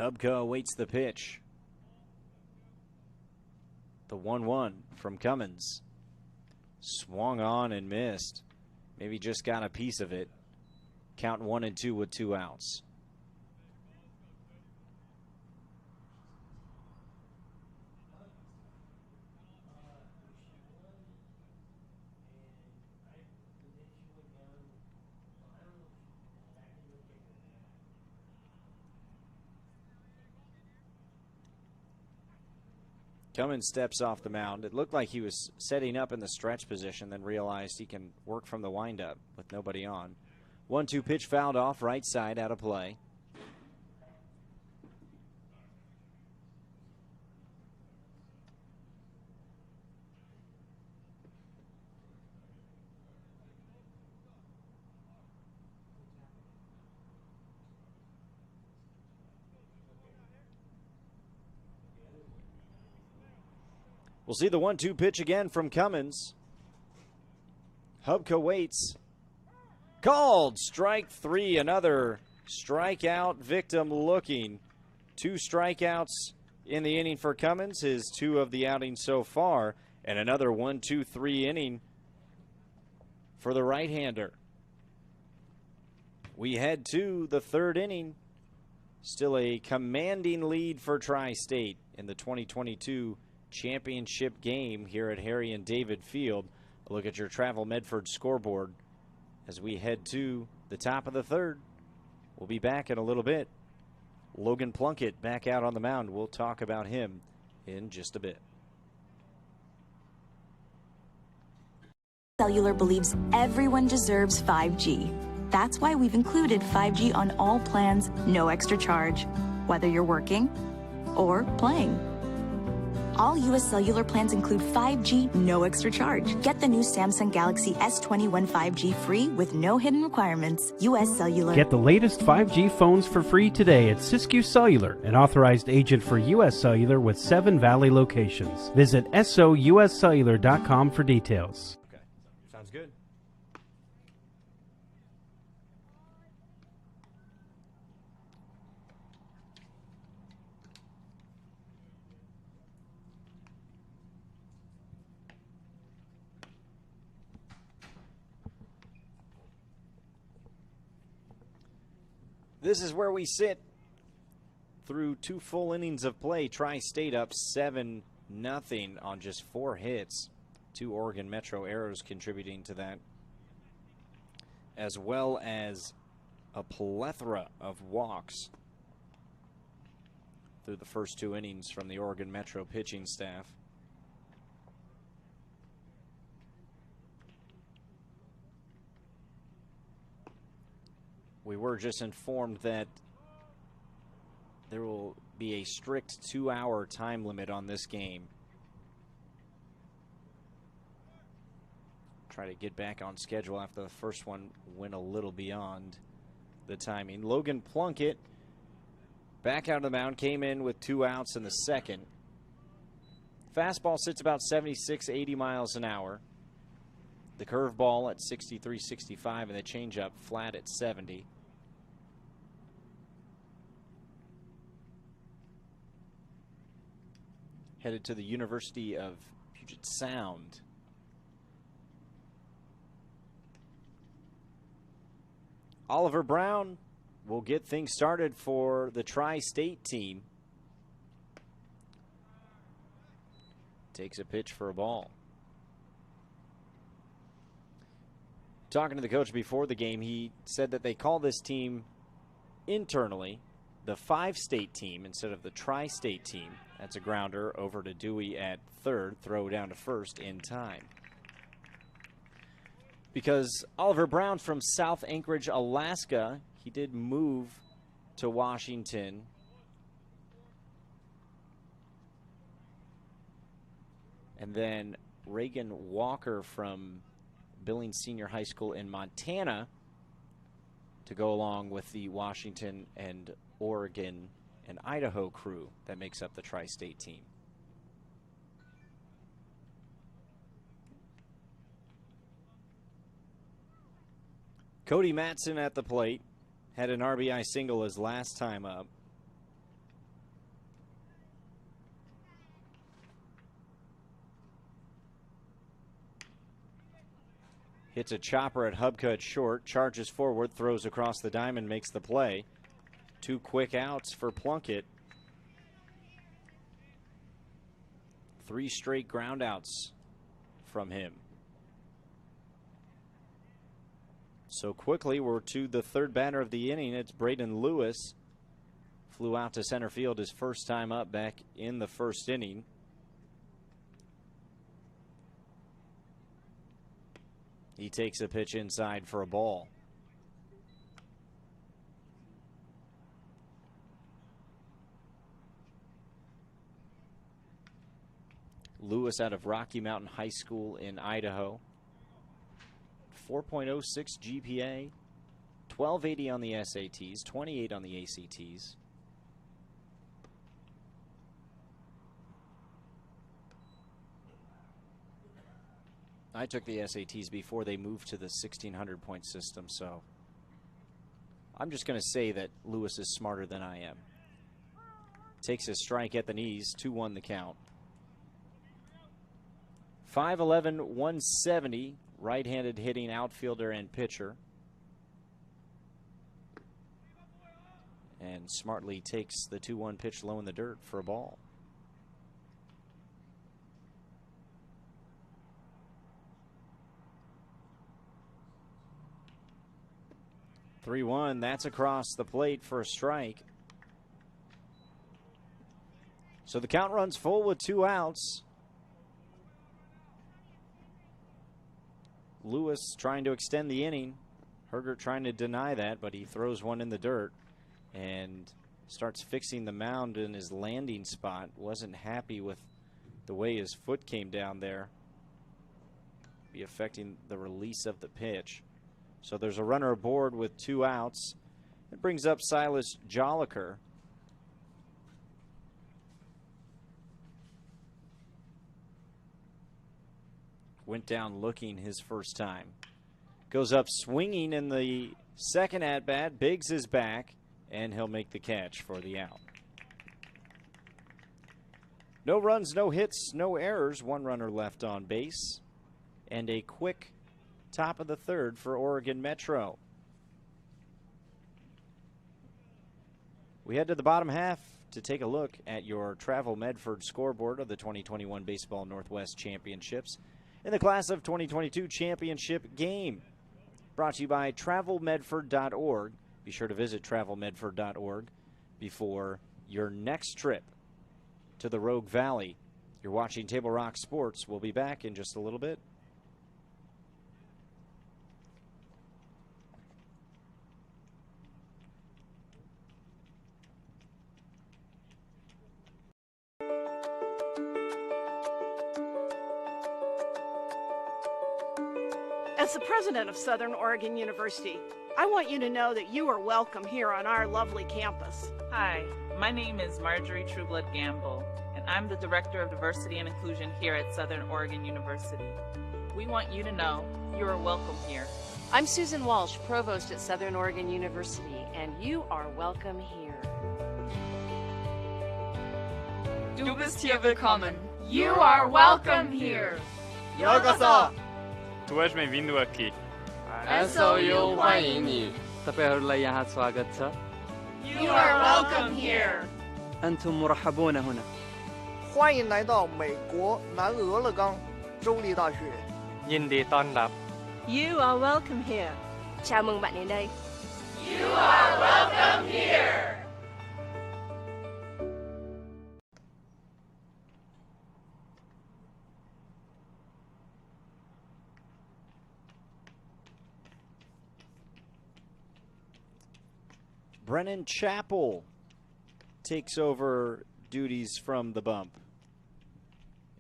Hubka awaits the pitch. The 1-1 from Cummins. Swung on and missed. Maybe just got a piece of it. Count 1-2 with 2 outs. Cummins steps off the mound. It looked like he was setting up in the stretch position, then realized he can work from the windup with nobody on. 1-2 pitch fouled off, right side, out of play. We'll see the 1-2 pitch again from Cummins. Hubka waits. Called. Strike 3. Another strikeout victim looking. 2 strikeouts in the inning for Cummins. His 2 of the outing so far. And another 1-2-3 inning for the right-hander. We head to the 3rd inning. Still a commanding lead for Tri-State in the 2022 championship game here at Harry and David Field. A look at your Travel Medford scoreboard as we head to the top of the 3rd. We'll be back in a little bit. Logan Plunkett back out on the mound. We'll talk about him in just a bit. Cellular believes everyone deserves 5G. That's why we've included 5G on all plans, no extra charge, whether you're working or playing. All U.S. Cellular plans include 5G, no extra charge. Get the new Samsung Galaxy S21 5G free with no hidden requirements. U.S. Cellular. Get the latest 5G phones for free today at Siskiyou Cellular, an authorized agent for U.S. Cellular with 7 Valley locations. Visit souscellular.com for details. Okay, sounds good. This is where we sit through 2 full innings of play. Tri-State up 7-0 on just 4 hits. 2 Oregon Metro Arrows contributing to that, as well as a plethora of walks through the first 2 innings from the Oregon Metro pitching staff. We were just informed that there will be a strict 2-hour time limit on this game. Try to get back on schedule after the first one went a little beyond the timing. Logan Plunkett back out of the mound, came in with 2 outs in the second. Fastball sits about 76, 80 miles an hour. The curveball at 63, 65, and the changeup flat at 70. Headed to the University of Puget Sound. Oliver Brown will get things started for the Tri-State team. Takes a pitch for a ball. Talking to the coach before the game, he said that they call this team internally the 5-state team instead of the Tri-State team. That's a grounder over to Dewey at 3rd, throw down to 1st in time. Because Oliver Brown from South Anchorage, Alaska, he did move to Washington And then Reagan Walker from Billings Senior High School in Montana to go along with the Washington and Oregon and Idaho crew that makes up the Tri-State team. Cody Matson at the plate. Had an RBI single his last time up. Hits a chopper at Hubka at short, charges forward, throws across the diamond, makes the play. 2 quick outs for Plunkett. 3 straight ground outs from him. So quickly, we're to the third batter of the inning. It's Braden Lewis. Flew out to center field his first time up back in the first inning. He takes a pitch inside for a ball. Lewis out of Rocky Mountain High School in Idaho. 4.06 GPA, 1280 on the SATs, 28 on the ACTs. I took the SATs before they moved to the 1600 point system, so I'm just going to say that Lewis is smarter than I am. Takes a strike at the knees, 2-1 the count. 5'11", 170, right-handed hitting outfielder and pitcher. And smartly takes the 2-1 pitch low in the dirt for a ball. (3-1), that's across the plate for a strike. So the count runs full with 2 outs. Lewis trying to extend the inning. Hergert trying to deny that, but he throws one in the dirt and starts fixing the mound in his landing spot. Wasn't happy with the way his foot came down there. Be affecting the release of the pitch. So there's a runner aboard with 2 outs. It brings up Silas Joliker. Went down looking his first time. Goes up swinging in the second at-bat. Biggs is back, and he'll make the catch for the out. No runs, no hits, no errors. 1 runner left on base. And a quick top of the third for Oregon Metro. We head to the bottom half to take a look at your Travel Medford scoreboard of the 2021 Baseball Northwest Championships in the class of 2022 championship game. Brought to you by TravelMedford.org. Be sure to visit TravelMedford.org before your next trip to the Rogue Valley. You're watching Table Rock Sports. We'll be back in just a little bit. As the president of Southern Oregon University, I want you to know that you are welcome here on our lovely campus. Hi, my name is Marjorie Trueblood Gamble, and I'm the Director of Diversity and Inclusion here at Southern Oregon University. We want you to know you are welcome here. I'm Susan Walsh, Provost at Southern Oregon University, and you are welcome here. Du bist hier willkommen. You are welcome here. Yokoso. Tu és bem-vindo aqui. SOU 欢迎你. तपाईँहरूलाई यहाँ स्वागत छ. You are welcome here. أنتم مرحبون هنا. 欢迎来到美国南俄勒冈州立大学. ยินดีต้อนรับ. You are welcome here. Chào mừng bạn đến đây. You are welcome here. Brennan Chappell takes over duties from the bump.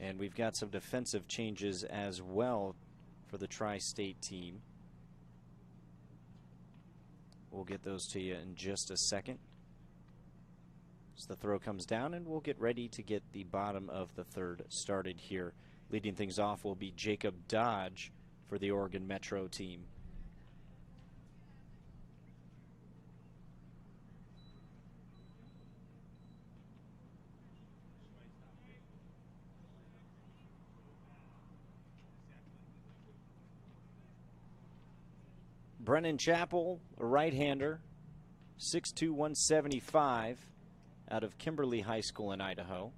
And we've got some defensive changes as well for the Tri-State team. We'll get those to you in just a second. So the throw comes down, and we'll get ready to get the bottom of the third started here. Leading things off will be Jacob Dodge for the Oregon Metro team. Brennan Chappell, a right-hander, 6'2", 175, out of Kimberly High School in Idaho.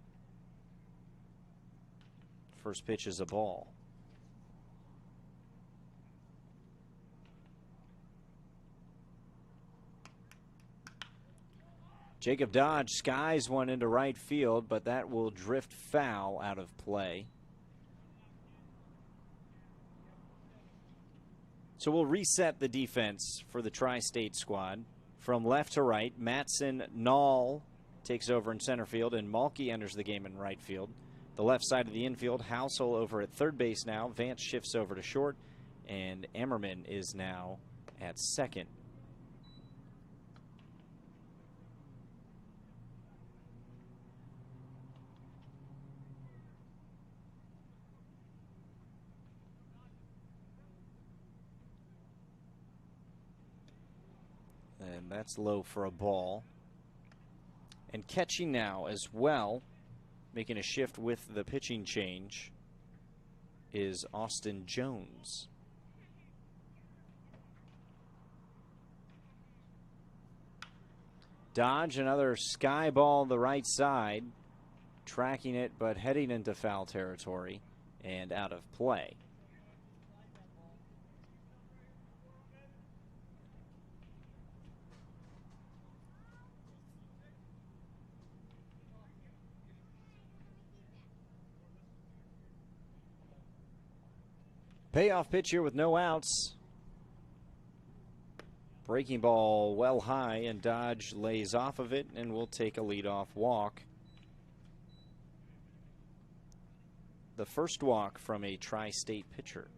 First pitch is a ball. Jacob Dodge skies one into right field, but that will drift foul out of play. So we'll reset the defense for the Tri-State squad. From left to right, Matson Nall takes over in center field, and Malky enters the game in right field. The left side of the infield, Housel over at third base now. Vance shifts over to short, and Ammerman is now at second. And that's low for a ball. And catching now as well, making a shift with the pitching change, is Austin Jones. Dodge, another sky ball the right side, tracking it but heading into foul territory and out of play. Payoff pitch here with no outs. Breaking ball well high, and Dodge lays off of it, and will take a leadoff walk. The first walk from a Tri-State pitcher.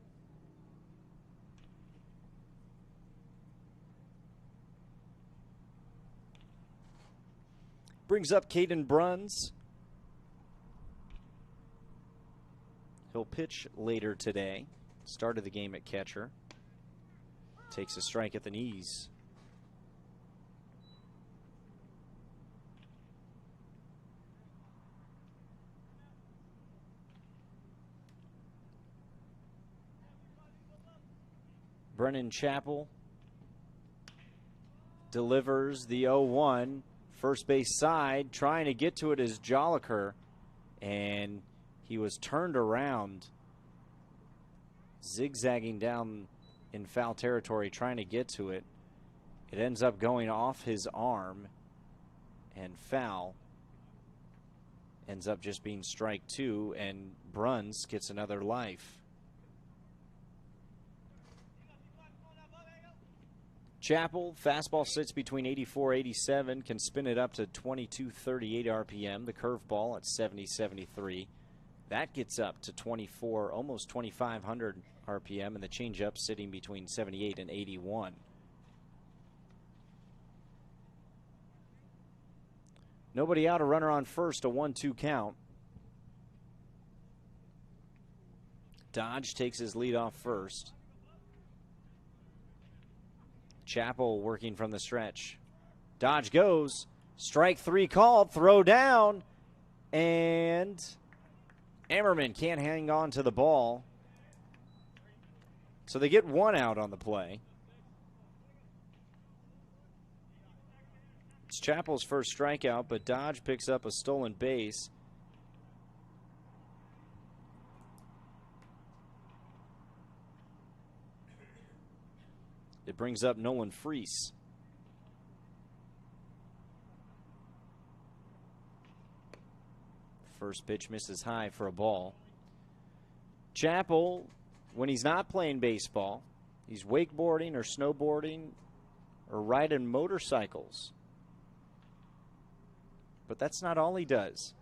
Brings up Caden Bruns. He'll pitch later today. Started the game at catcher. Takes a strike at the knees. Brennan Chappell delivers the 0-1. First base side, trying to get to it is Joliker, and he was turned around, zigzagging down in foul territory trying to get to it. It ends up going off his arm and foul. Ends up just being strike two, and Bruns gets another life. Chappell, fastball sits between 84, 87, can spin it up to 2238 RPM. The curveball at 70, 73. That gets up to 24, almost 2500 RPM, and the changeup sitting between 78 and 81. Nobody out, a runner on first, a 1-2 count. Dodge takes his lead off first. Chappell working from the stretch. Dodge goes. Strike three called. Throw down. And Ammerman can't hang on to the ball. So they get one out on the play. It's Chappell's first strikeout, but Dodge picks up a stolen base. It brings up Nolan Freese. First pitch misses high for a ball. Chappell, when he's not playing baseball, he's wakeboarding or snowboarding or riding motorcycles. But that's not all he does.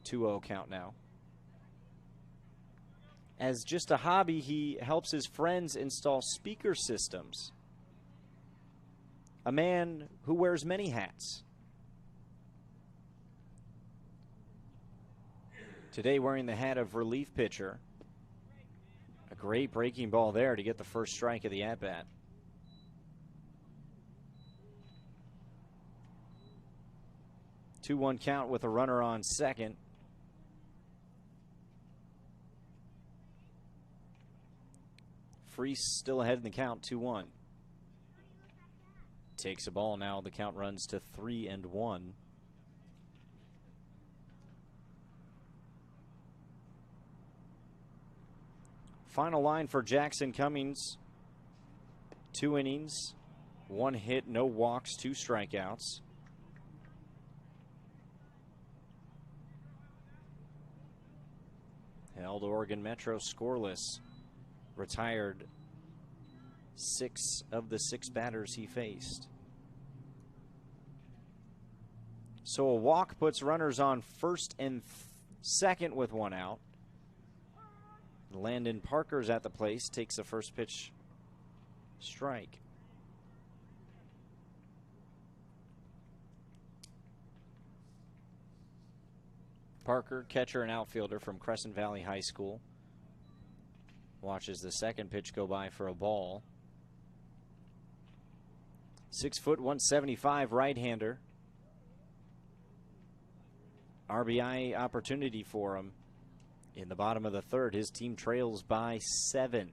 2-0 count now. As just a hobby, he helps his friends install speaker systems. A man who wears many hats. Today wearing the hat of relief pitcher. A great breaking ball there to get the first strike of the at-bat. Two-one count with a runner on second. Freese still ahead in the count, 2-1. Takes a ball now. The count runs to 3-1. Final line for Jackson Cummings. 2 innings, 1 hit, no walks, 2 strikeouts. Held Oregon Metro scoreless. Retired 6 of the 6 batters he faced. So a walk puts runners on first and second with 1 out. Landon Parker's at the place, takes the first pitch strike. Parker, catcher and outfielder from Crescent Valley High School. Watches the second pitch go by for a ball. 6 foot, 175 right-hander. RBI opportunity for him in the bottom of the third. His team trails by 7.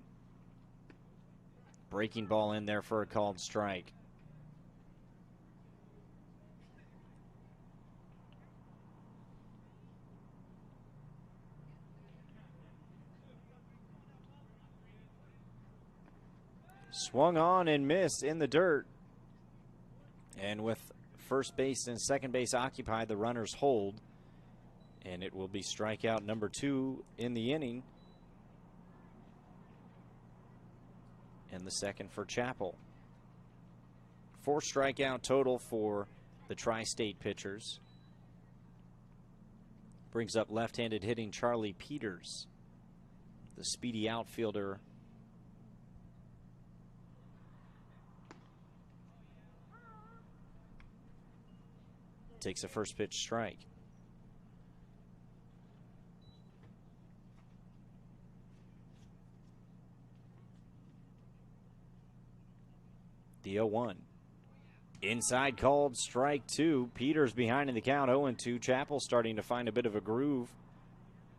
Breaking ball in there for a called strike. Swung on and missed in the dirt. And with first base and second base occupied, the runners hold. And it will be strikeout number 2 in the inning. And the second for Chappell. 4 strikeout total for the Tri-State pitchers. Brings up left-handed hitting Charlie Peters, the speedy outfielder. Takes a first pitch strike. The 0-1. Inside called strike 2. Peters behind in the count, 0-2. Chappell starting to find a bit of a groove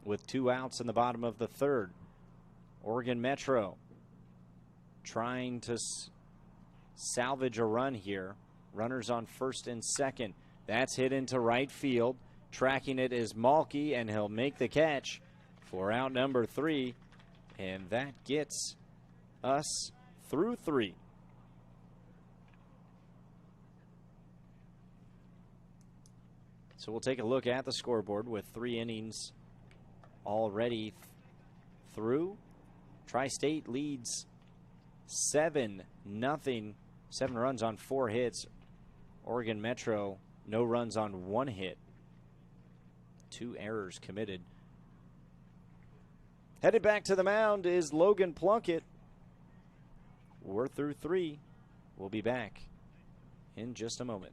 with 2 outs in the bottom of the third. Oregon Metro trying to salvage a run here. Runners on first and second. That's hit into right field. Tracking it is Malky, and he'll make the catch for out number 3. And that gets us through 3. So we'll take a look at the scoreboard with 3 innings already through. Tri-State leads 7-0. 7 runs on 4 hits. Oregon Metro, no runs on 1 hit. 2 errors committed. Headed back to the mound is Logan Plunkett. We're through 3. We'll be back in just a moment.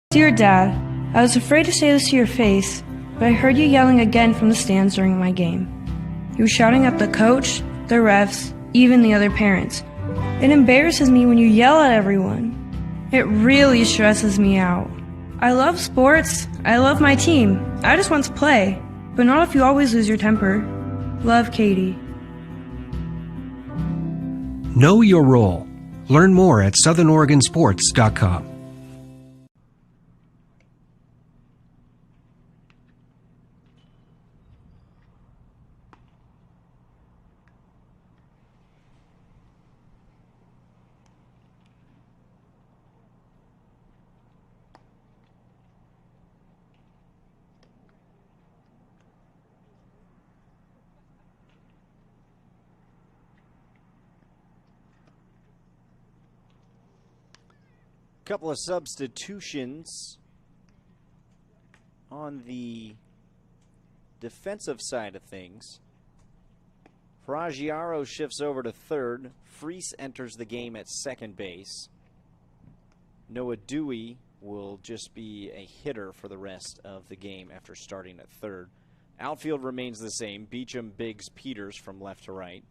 Dear Dad, I was afraid to say this to your face, but I heard you yelling again from the stands during my game. You were shouting at the coach, the refs, even the other parents. It embarrasses me when you yell at everyone. It really stresses me out. I love sports. I love my team. I just want to play, but not if you always lose your temper. Love, Katie. Know your role. Learn more at SouthernOregonSports.com. Couple of substitutions on the defensive side of things, Faraggiaro shifts over to third. Freese enters the game at second base. Noah Dewey will just be a hitter for the rest of the game after starting at third. Outfield remains the same. Beecham, Biggs, Peters from left to right.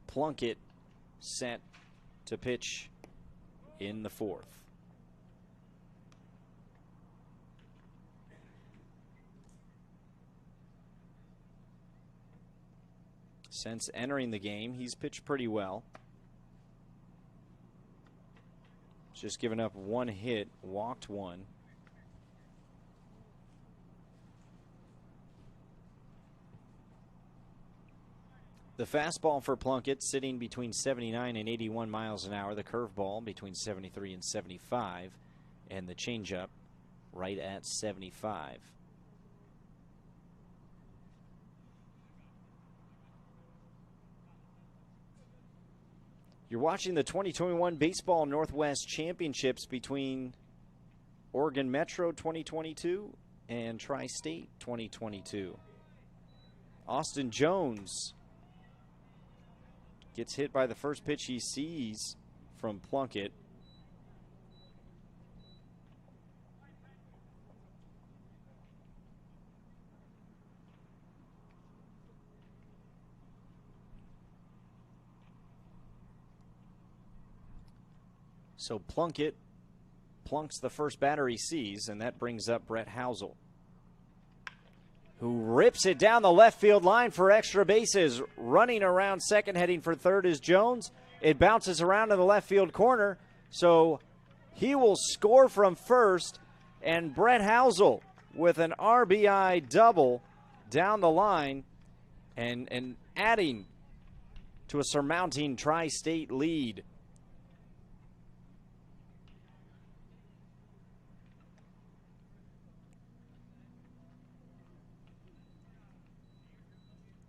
Plunkett set to pitch in the fourth. Since entering the game, he's pitched pretty well. Just given up one hit, walked one. The fastball for Plunkett sitting between 79 and 81 miles an hour. The curveball between 73 and 75. And the changeup right at 75. You're watching the 2021 Baseball Northwest Championships between Oregon Metro 2022 and Tri-State 2022. Austin Jones gets hit by the first pitch he sees from Plunkett. So Plunkett plunks the first batter he sees, and that brings up Brett Housel, who rips it down the left field line for extra bases. Running around second, heading for third is Jones. It bounces around in the left field corner, so he will score from first, and Brett Housel with an RBI double down the line and adding to a surmounting Tri-State lead.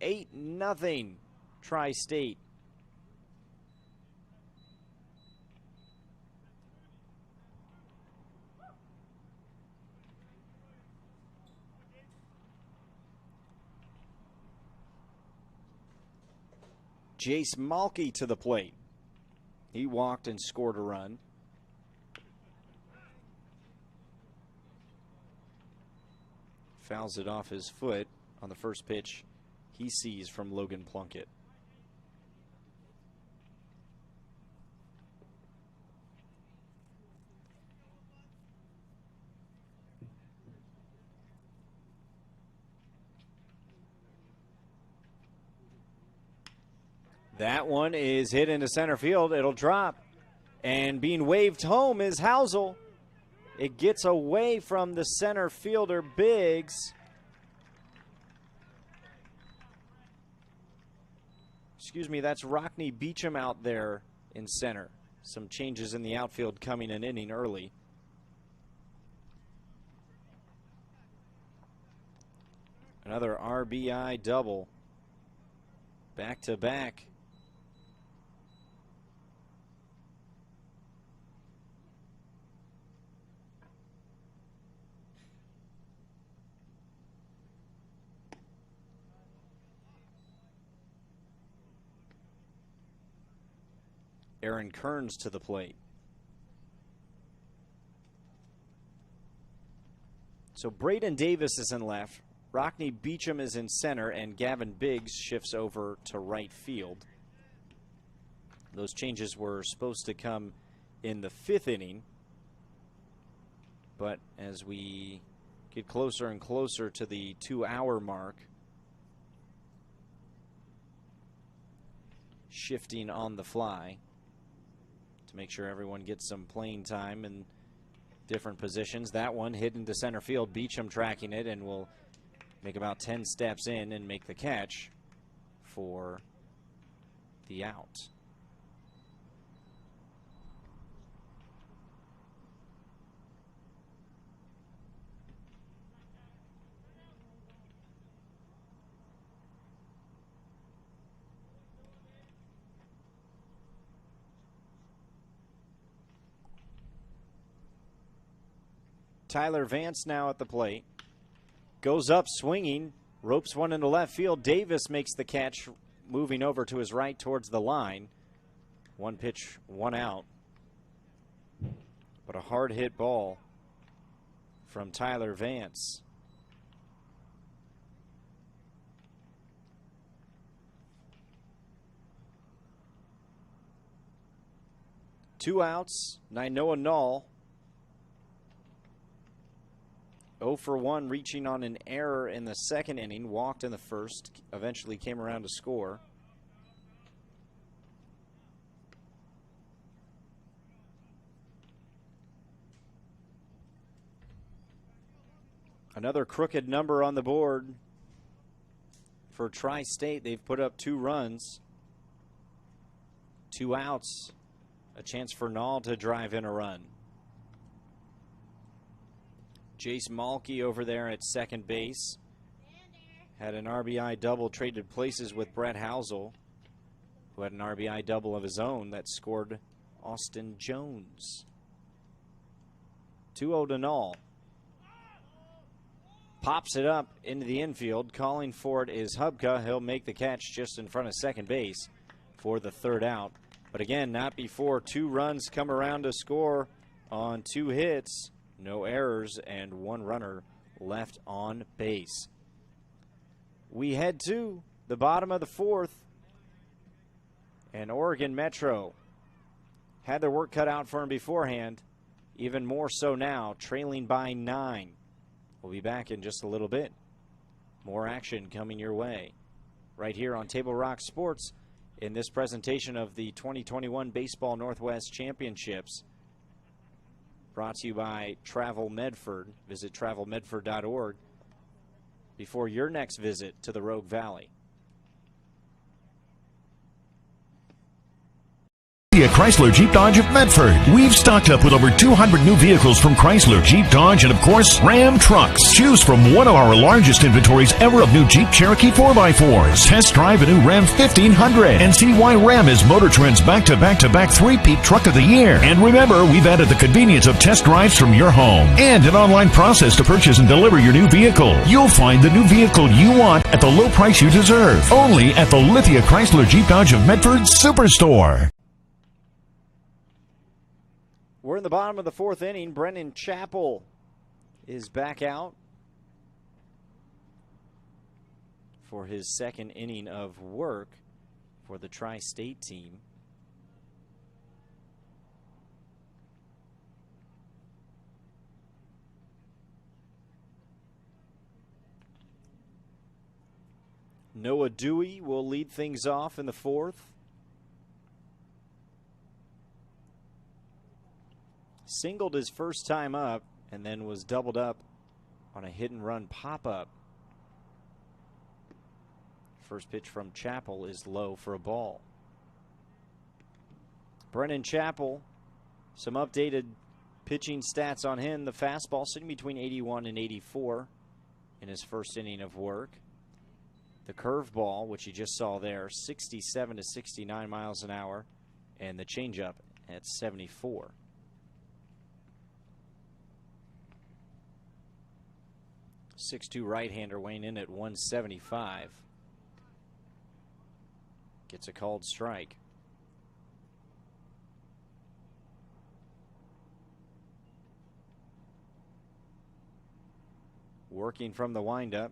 Eight nothing Tri-State. Jace Malky to the plate. He walked and scored a run. Fouls it off his foot on the first pitch he sees from Logan Plunkett. That one is hit into center field. It'll drop. And being waved home is Housel. It gets away from the center fielder, Biggs. Excuse me, that's Rockne Beecham out there in center. Some changes in the outfield coming an inning early. Another RBI double. Back to back. Aaron Kearns to the plate. So Braden Davis is in left. Rockne Beecham is in center, and Gavin Biggs shifts over to right field. Those changes were supposed to come in the fifth inning, but as we get closer and closer to the 2-hour mark, shifting on the fly to make sure everyone gets some playing time in different positions. That one hit into center field. Beecham tracking it and will make about 10 steps in and make the catch for the out. Tyler Vance now at the plate. Goes up swinging, ropes one into left field. Davis makes the catch, moving over to his right towards the line. One pitch, one out. But a hard hit ball from Tyler Vance. Two outs, Nainoa Null. 0 for 1, reaching on an error in the second inning. Walked in the first, eventually came around to score. Another crooked number on the board for Tri-State. They've put up 2 runs. 2 outs. A chance for Null to drive in a run. Jace Malky over there at second base. Had an RBI double, traded places with Brett Housel, who had an RBI double of his own that scored Austin Jones. 2-0 to Null. Pops it up into the infield. Calling for it is Hubka. He'll make the catch just in front of second base for the third out. But again, not before 2 runs come around to score on 2 hits. No errors and 1 runner left on base. We head to the bottom of the 4th. And Oregon Metro had their work cut out for them beforehand. Even more so now, trailing by 9. We'll be back in just a little bit. More action coming your way right here on Table Rock Sports in this presentation of the 2021 Baseball Northwest Championships, brought to you by Travel Medford. Visit travelmedford.org before your next visit to the Rogue Valley. Chrysler Jeep Dodge of Medford. We've stocked up with over 200 new vehicles from Chrysler, Jeep Dodge, and of course, Ram Trucks. Choose from one of our largest inventories ever of new Jeep Cherokee 4x4s. Test drive a new Ram 1500 and see why Ram is Motor Trend's back-to-back-to-back 3-peat Truck of the Year. And remember, we've added the convenience of test drives from your home and an online process to purchase and deliver your new vehicle. You'll find the new vehicle you want at the low price you deserve. Only at the Lithia Chrysler Jeep Dodge of Medford Superstore. We're in the bottom of the 4th inning. Brennan Chappell is back out for his second inning of work for the Tri-State team. Noah Dewey will lead things off in the 4th. Singled his first time up and then was doubled up on a hit and run pop-up. First pitch from Chappell is low for a ball. Brennan Chappell, some updated pitching stats on him. The fastball sitting between 81 and 84 in his first inning of work. The curveball, which you just saw there, 67 to 69 miles an hour, and the changeup at 74. 6'2" right-hander weighing in at 175. Gets a called strike. Working from the windup,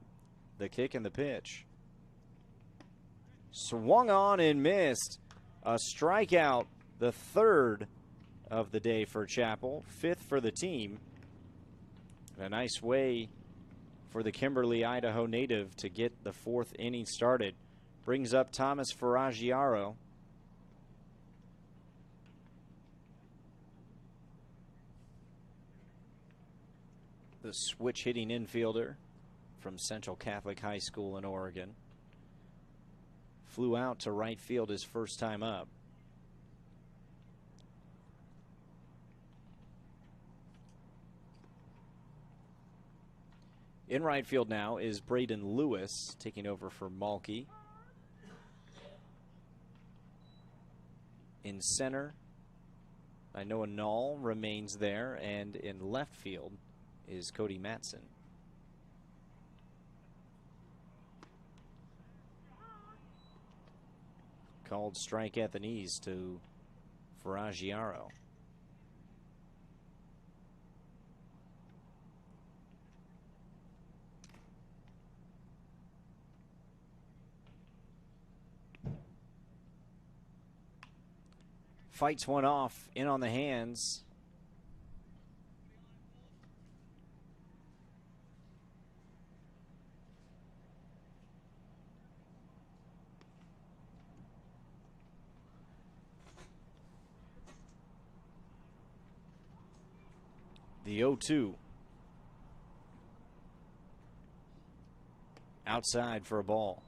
the kick and the pitch. Swung on and missed. A strikeout, the 3rd of the day for Chappell, 5th for the team. A nice way for the Kimberly, Idaho native to get the 4th inning started. Brings up Thomas Ferraggiaro. The switch hitting infielder from Central Catholic High School in Oregon. Flew out to right field his first time up. In right field now is Braden Lewis taking over for Malky. In center, Nainoa Null remains there, and in left field is Cody Matson. Called strike at the knees to Faraggiaro. Fights one off, in on the hands. The 0-2. Outside for a ball.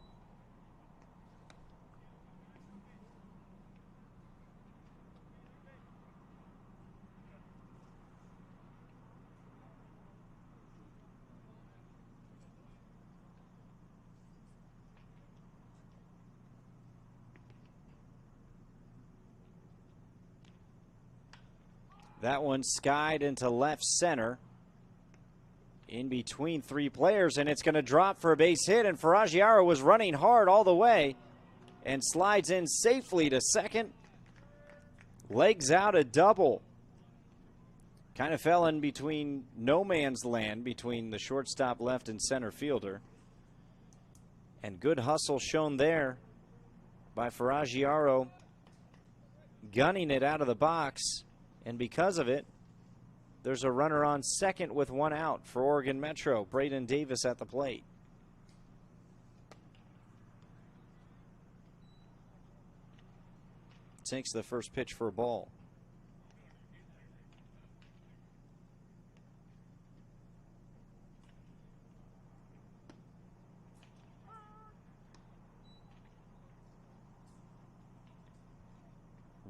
That one skied into left center. In between three players, and it's going to drop for a base hit, and Faraggiaro was running hard all the way and slides in safely to second. Legs out a double. Kind of fell in between no man's land between the shortstop, left, and center fielder. And good hustle shown there by Faraggiaro, gunning it out of the box. And because of it, there's a runner on second with one out for Oregon Metro. Braden Davis at the plate. Takes the first pitch for a ball.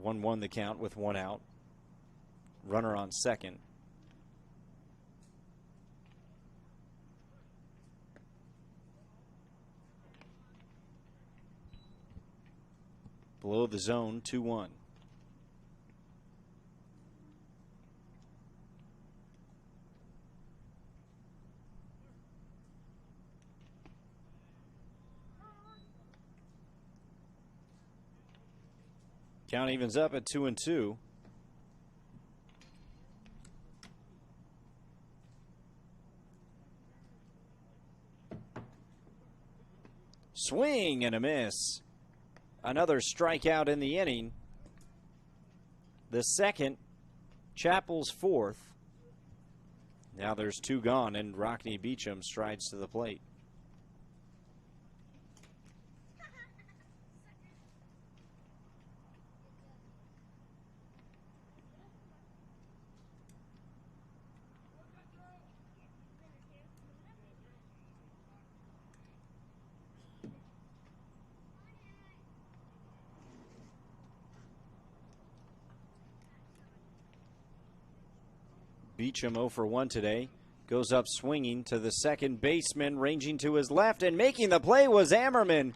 One the count with one out. Runner on second. Below the zone, 2-1. Count evens up at 2-2. Swing and a miss. Another strikeout in the inning. The second, Chappell's fourth. Now there's two gone, and Rockne Beecham strides to the plate. Beecham 0 for 1 today. Goes up swinging to the second baseman, ranging to his left, and making the play was Ammerman.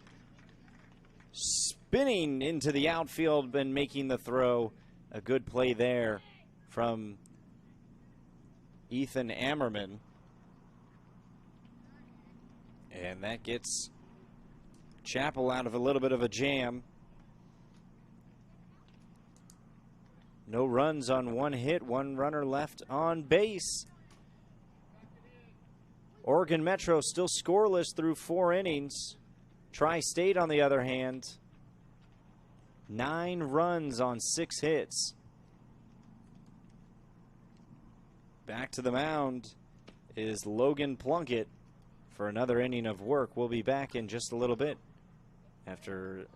Spinning into the outfield and making the throw. A good play there from Ethan Ammerman. And that gets Chappell out of a little bit of a jam. No runs on one hit, one runner left on base. Oregon Metro still scoreless through 4 innings. Tri-State, on the other hand, 9 runs on 6 hits. Back to the mound is Logan Plunkett for another inning of work. We'll be back in just a little bit. After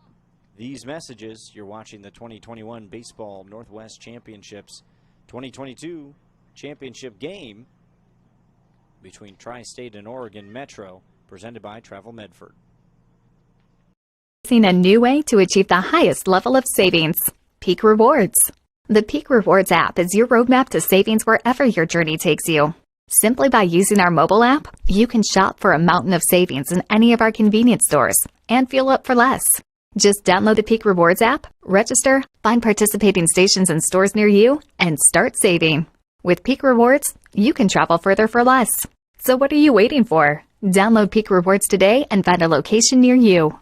these messages, you're watching the 2021 Baseball Northwest Championships 2022 championship game between Tri-State and Oregon Metro, presented by Travel Medford. Seen a new way to achieve the highest level of savings. Peak Rewards. The Peak Rewards app is your roadmap to savings wherever your journey takes you. Simply by using our mobile app, you can shop for a mountain of savings in any of our convenience stores and fuel up for less. Just download the Peak Rewards app, register, find participating stations and stores near you, and start saving. With Peak Rewards, you can travel further for less. So what are you waiting for? Download Peak Rewards today and find a location near you.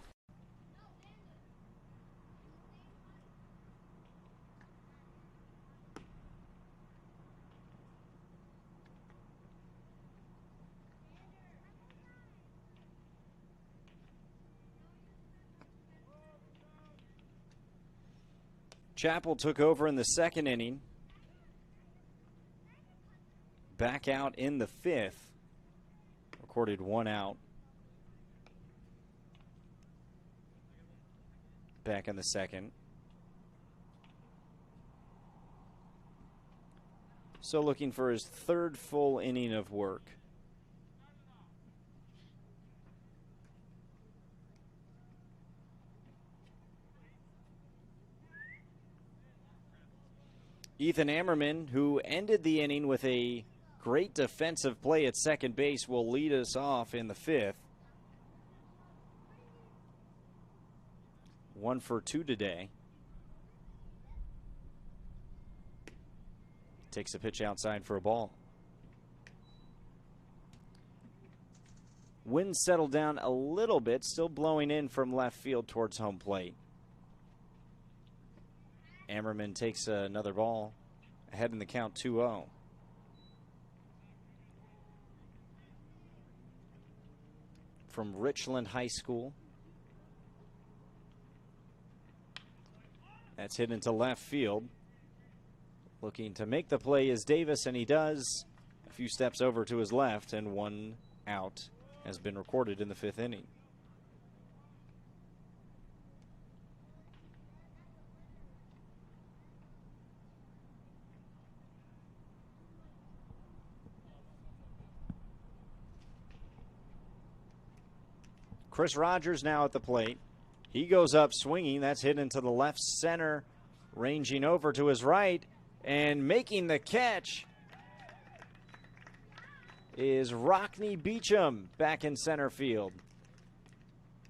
Chapel took over in the second inning. Back out in the fifth. Recorded 1 out. Back in the second. So looking for his third full inning of work. Ethan Ammerman, who ended the inning with a great defensive play at second base, will lead us off in the fifth. 1 for 2 today. Takes a pitch outside for a ball. Wind settled down a little bit, still blowing in from left field towards home plate. Ammerman takes another ball, ahead in the count 2-0. From Richland High School. That's hit into left field. Looking to make the play is Davis, and he does. A few steps over to his left, and 1 out has been recorded in the fifth inning. Chris Rogers now at the plate. He goes up swinging. That's hit into the left center, ranging over to his right, and making the catch is Rockney Beecham back in center field.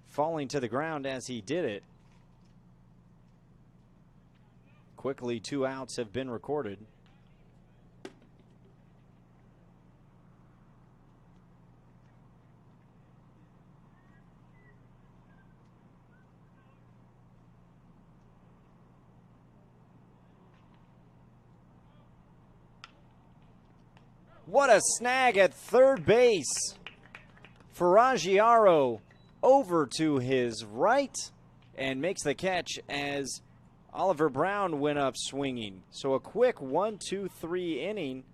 Falling to the ground as he did it. Quickly, 2 outs have been recorded. What a snag at third base. Ferraggiaro over to his right and makes the catch as Oliver Brown went up swinging. So a quick 1-2-3 inning.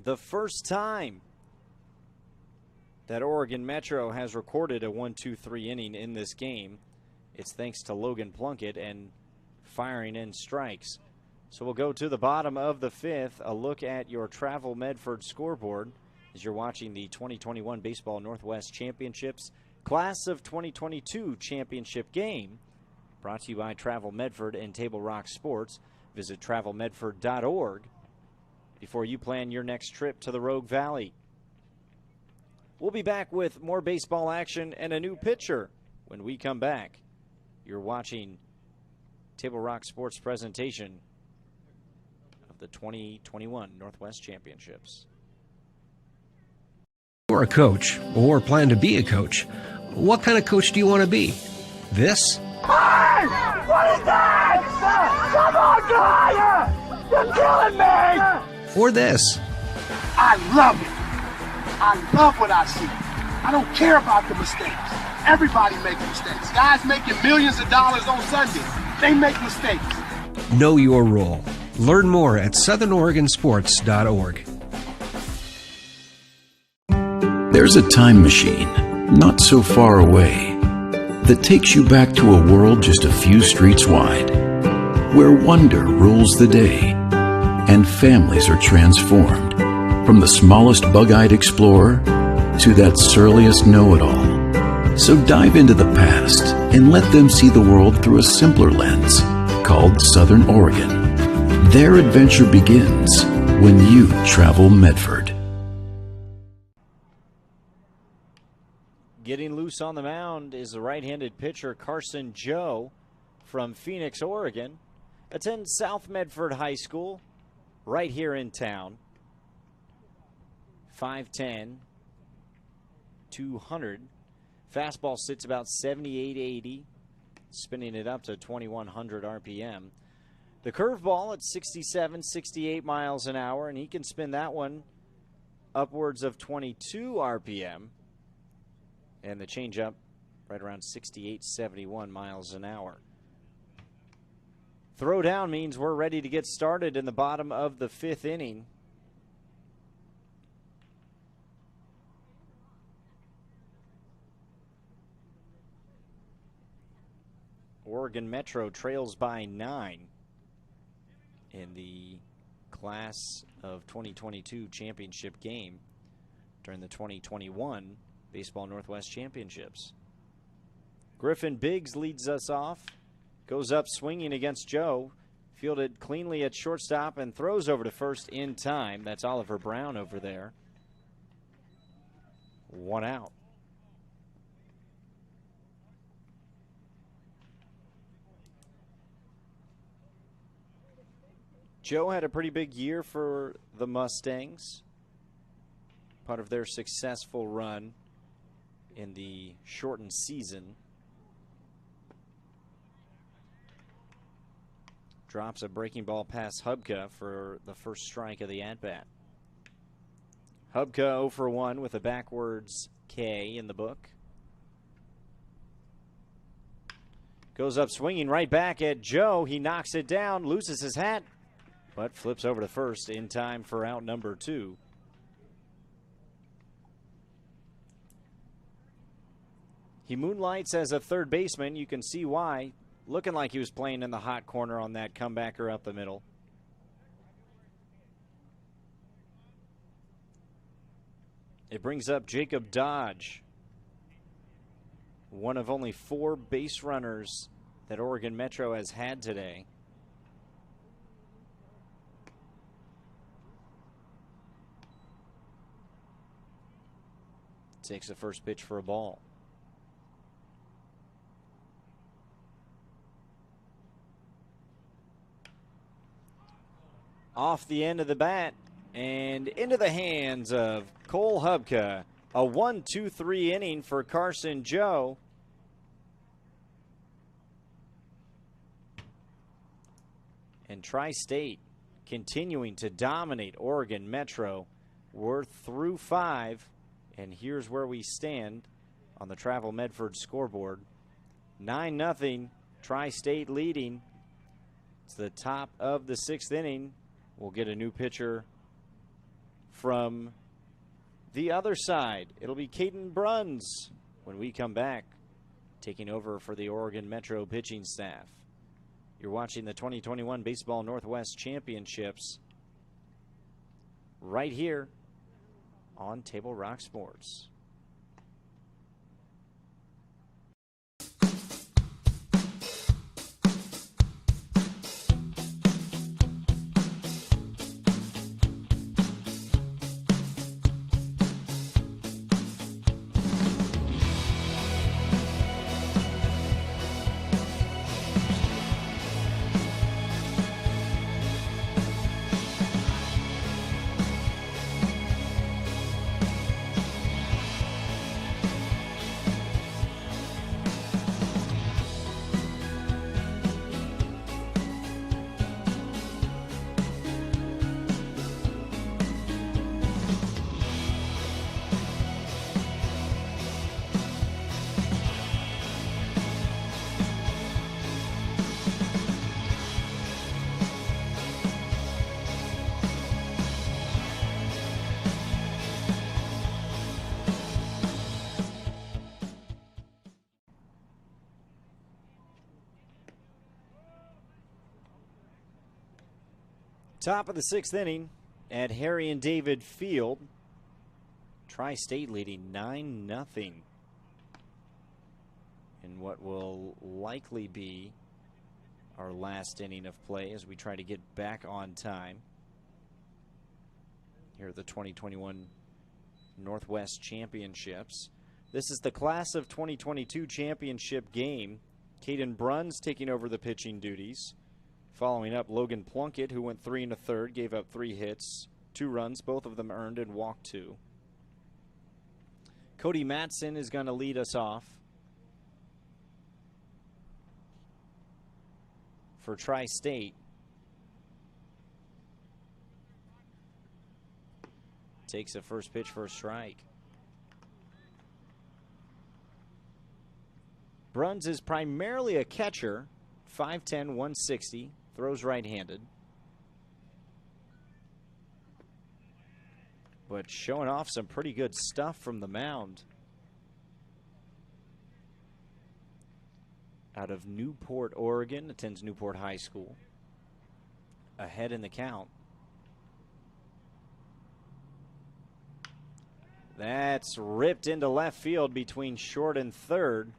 The first time that Oregon Metro has recorded a 1-2-3 inning in this game. It's thanks to Logan Plunkett and firing in strikes. So we'll go to the bottom of the fifth. A look at your Travel Medford scoreboard as you're watching the 2021 Baseball Northwest Championships Class of 2022 championship game, brought to you by Travel Medford and Table Rock Sports. Visit travelmedford.org before you plan your next trip to the Rogue Valley. We'll be back with more baseball action and a new pitcher when we come back. You're watching Table Rock Sports presentation of the 2021 Northwest Championships. You're a coach or plan to be a coach. What kind of coach do you want to be? This? Hey! What is that? Come on, Dwyer! You're killing me! Or this? I love it. I love what I see. I don't care about the mistakes. Everybody makes mistakes. Guys making millions of dollars on Sunday. They make mistakes. Know your role. Learn more at southernoregonsports.org. There's a time machine, not so far away, that takes you back to a world just a few streets wide, where wonder rules the day, and families are transformed, from the smallest bug-eyed explorer to that surliest know-it-all. So dive into the past and let them see the world through a simpler lens called Southern Oregon. Their adventure begins when you travel Medford. Getting loose on the mound is the right-handed pitcher Carson Joe from Phoenix, Oregon. Attend South Medford High School right here in town. 5'10", 200. Fastball sits about 78, 80, spinning it up to 2,100 RPM. The curveball at 67, 68 miles an hour, and he can spin that one upwards of 22 RPM. And the changeup right around 68, 71 miles an hour. Throwdown means we're ready to get started in the bottom of the 5th inning. Oregon Metro trails by 9 in the Class of 2022 championship game during the 2021 Baseball Northwest Championships. Griffin Biggs leads us off, goes up swinging against Joe, fielded cleanly at shortstop and throws over to first in time. That's Oliver Brown over there. 1 out. Joe had a pretty big year for the Mustangs, part of their successful run in the shortened season. Drops a breaking ball past Hubka for the first strike of the at-bat. Hubka 0 for 1 with a backwards K in the book. Goes up swinging right back at Joe. He knocks it down, loses his hat, but flips over to first in time for out number 2. He moonlights as a third baseman. You can see why. Looking like he was playing in the hot corner on that comebacker up the middle. It brings up Jacob Dodge, one of only 4 base runners that Oregon Metro has had today. Takes the first pitch for a ball. Off the end of the bat and into the hands of Cole Hubka. A 1-2-3 inning for Carson Joe. And Tri-State continuing to dominate Oregon Metro. We're through 5. And here's where we stand on the Travel Medford scoreboard. 9-0, Tri-State leading. It's the top of the 6th inning. We'll get a new pitcher from the other side. It'll be Caden Bruns when we come back, taking over for the Oregon Metro pitching staff. You're watching the 2021 Baseball Northwest Championships right here on Table Rock Sports. Top of the 6th inning at Harry and David Field. Tri-State leading 9-0 in what will likely be our last inning of play as we try to get back on time here at the 2021 Northwest Championships. This is the Class of 2022 championship game. Caden Bruns taking over the pitching duties. Following up, Logan Plunkett, who went 3 1/3, gave up 3 hits, 2 runs, both of them earned, and walked 2. Cody Matson is going to lead us off for Tri-State. Takes a first pitch for a strike. Bruns is primarily a catcher, 5'10", 160, throws right-handed. But showing off some pretty good stuff from the mound. Out of Newport, Oregon, attends Newport High School. Ahead in the count. That's ripped into left field between short and third.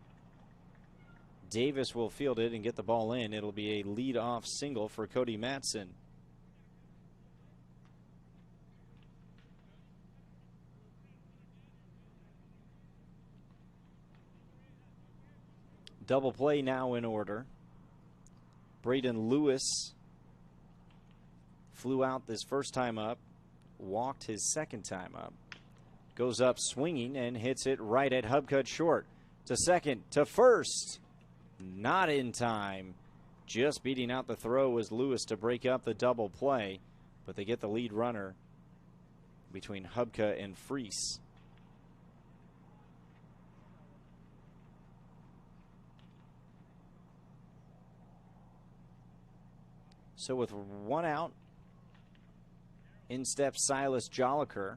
Davis will field it and get the ball in. It'll be a lead-off single for Cody Matson. Double play now in order. Braden Lewis flew out this first time up, walked his second time up. Goes up swinging and hits it right at Hubcut short. To second, to first. Not in time. Just beating out the throw was Lewis to break up the double play, but they get the lead runner between Hubka and Freese. So with 1 out, in steps Silas Joliker.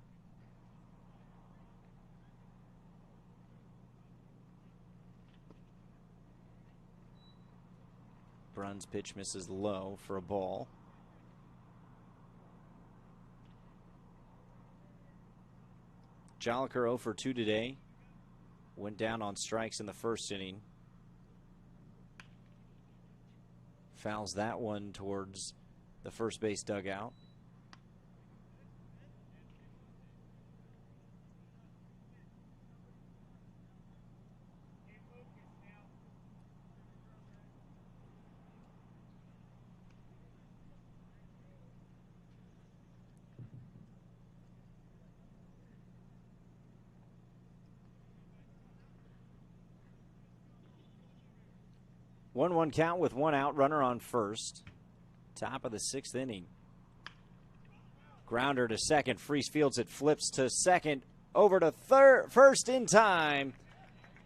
Bruns pitch misses low for a ball. Joliker 0 for 2 today. Went down on strikes in the first inning. Fouls that one towards the first base dugout. One count with 1 out, runner on first. Top of the 6th inning. Grounder to second. Freese fields it, flips to second, over to first in time.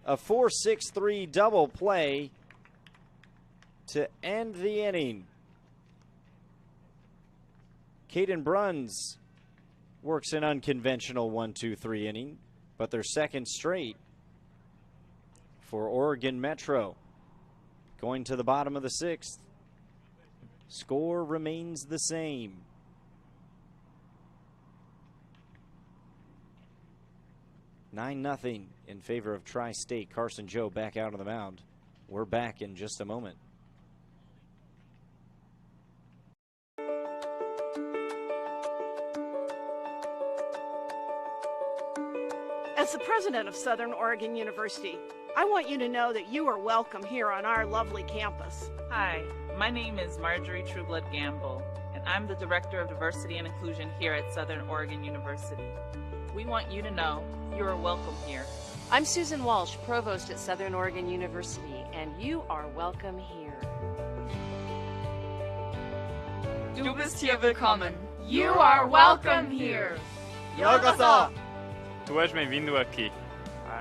A 4-6-3 double play to end the inning. Caden Bruns works an unconventional 1-2-3 inning, but their second straight for Oregon Metro. Going to the bottom of the 6th. Score remains the same. (9-0) in favor of Tri-State. Carson Joe back out on the mound. We're back in just a moment. As the president of Southern Oregon University, I want you to know that you are welcome here on our lovely campus. Hi, my name is Marjorie Trueblood Gamble, and I'm the Director of Diversity and Inclusion here at Southern Oregon University. We want you to know you are welcome here. I'm Susan Walsh, Provost at Southern Oregon University, and you are welcome here. Du bist hier willkommen. You are welcome here. Yokoso. Tu és bem-vindo aqui.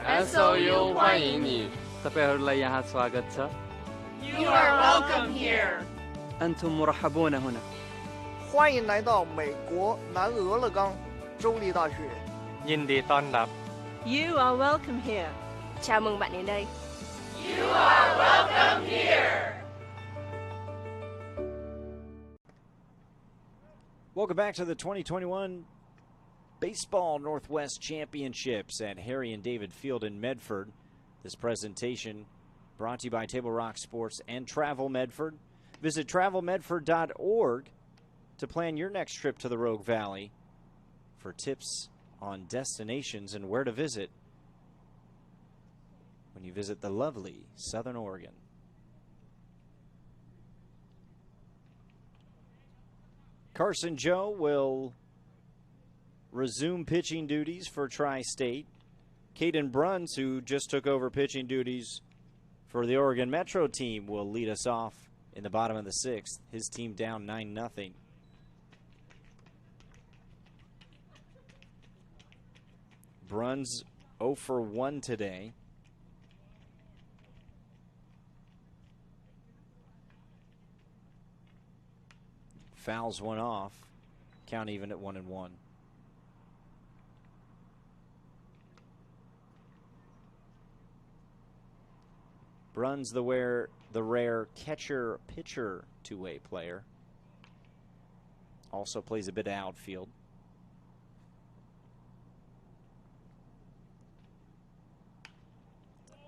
SOU 欢迎你. तपाईँहरूलाई यहाँ स्वागत छ. You are welcome here. أنتم مرحبون هنا. 欢迎来到美国南俄勒冈州立大学。ยินดีต้อนรับ You are welcome here. Chào mừng bạn đến đây. You are welcome here. Welcome back to the 2021 Baseball Northwest Championships at Harry and David Field in Medford. This presentation brought to you by Table Rock Sports and Travel Medford. Visit travelmedford.org to plan your next trip to the Rogue Valley for tips on destinations and where to visit when you visit the lovely Southern Oregon. Carson Joe will resume pitching duties for Tri-State. Caden Bruns, who just took over pitching duties for the Oregon Metro team, will lead us off in the bottom of the 6th. His team down 9-0. Bruns 0 for 1 today. Fouls one off. Count even at 1-1. Bruns the rare catcher-pitcher two-way player. Also plays a bit of outfield.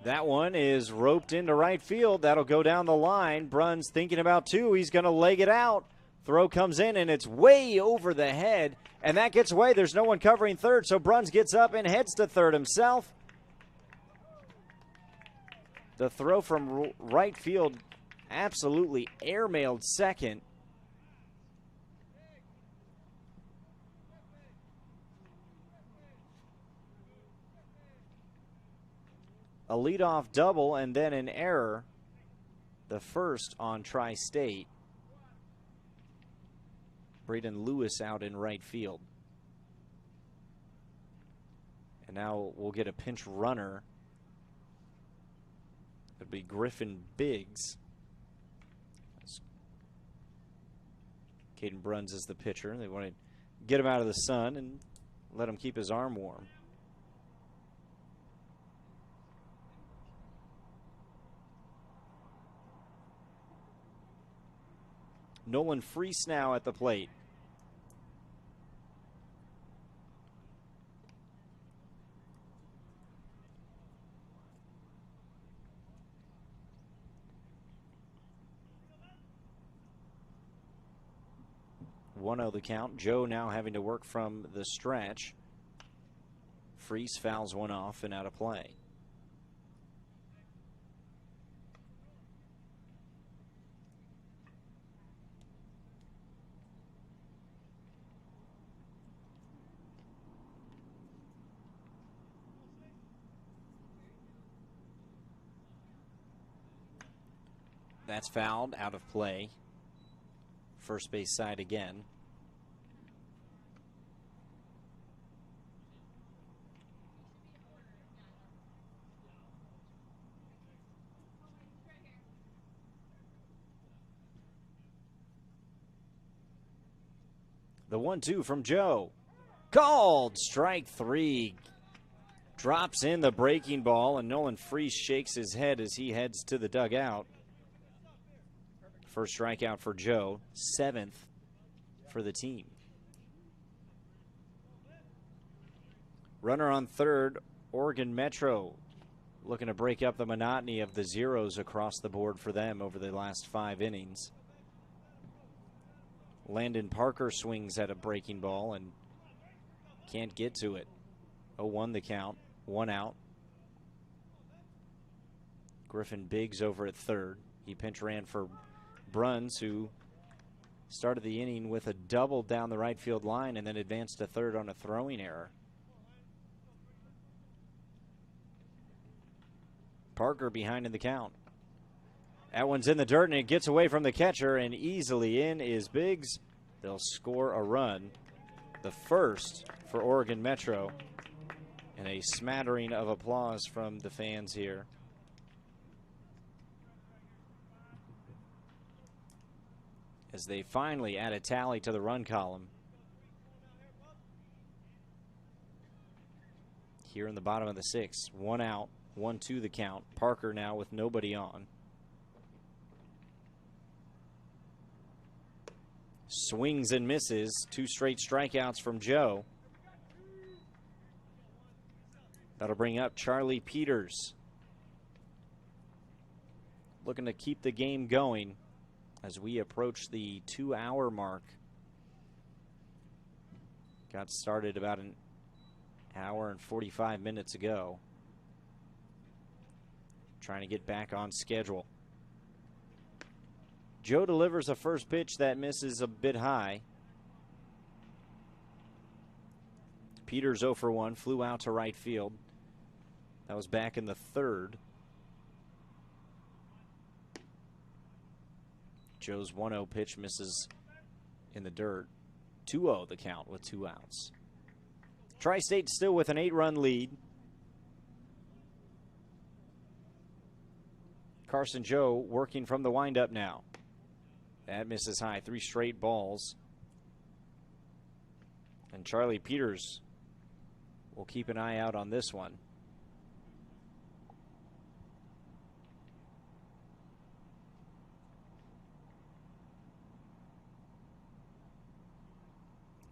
That one is roped into right field. That'll go down the line. Bruns thinking about 2. He's going to leg it out. Throw comes in, and it's way over the head. And that gets away. There's no one covering third, so Bruns gets up and heads to third himself. The throw from right field absolutely airmailed second. A leadoff double and then an error. The first on Tri-State. Braden Lewis out in right field. And now we'll get a pinch runner. It'll be Griffin Biggs. Caden Bruns is the pitcher. They want to get him out of the sun and let him keep his arm warm. Nolan Freese now at the plate. One-0 the count. Joe now having to work from the stretch. Freese fouls one off and out of play. That's fouled, out of play. First base side again. The 1-2 from Joe. Called. Strike 3. Drops in the breaking ball, and Nolan Freese shakes his head as he heads to the dugout. First strikeout for Joe, 7th for the team. Runner on third, Oregon Metro looking to break up the monotony of the zeros across the board for them over the last 5 innings. Landon Parker swings at a breaking ball and can't get to it. 0-1 the count, 1 out. Griffin Biggs over at third. He pinch ran for Bruns, who started the inning with a double down the right field line and then advanced to third on a throwing error. Parker behind in the count. That one's in the dirt and it gets away from the catcher, and easily in is Biggs. They'll score a run, the first for Oregon Metro, and a smattering of applause from the fans here. As they finally add a tally to the run column. Here in the bottom of the 6th, 1 out, 1-2 the count. Parker now with nobody on. Swings and misses, 2 straight strikeouts from Joe. That'll bring up Charlie Peters. Looking to keep the game going as we approach the 2-hour mark. Got started about an hour and 45 minutes ago. Trying to get back on schedule. Joe delivers a first pitch that misses a bit high. Peters 0 for 1, flew out to right field. That was back in the third. Joe's 1-0 pitch misses in the dirt. 2-0 the count with 2 outs. Tri-State still with an 8-run lead. Carson Joe working from the windup now. That misses high, 3 straight balls. And Charlie Peters will keep an eye out on this one.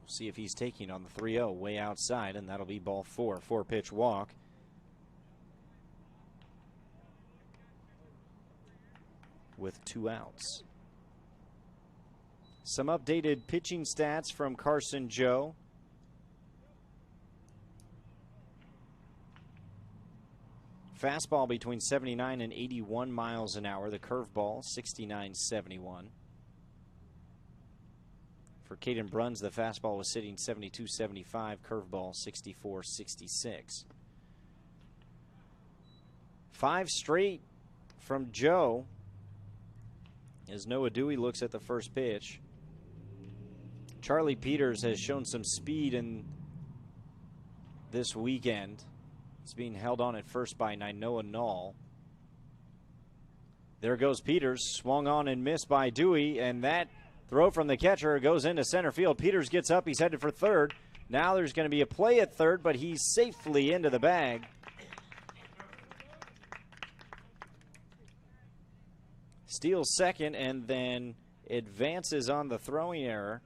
We'll see if he's taking on the 3-0 way outside, and that'll be ball 4. 4-pitch walk. With 2 outs. Some updated pitching stats from Carson Joe. Fastball between 79 and 81 miles an hour. The curveball, 69-71. For Caden Bruns, the fastball was sitting 72-75. Curveball, 64-66. 5 straight from Joe. As Noah Dewey looks at the first pitch. Charlie Peters has shown some speed in this weekend. He's being held on at first by Nainoa Nall. There goes Peters, swung on and missed by Dewey, and that throw from the catcher goes into center field. Peters gets up, he's headed for third. Now there's going to be a play at third, but he's safely into the bag. Steals second and then advances on the throwing error.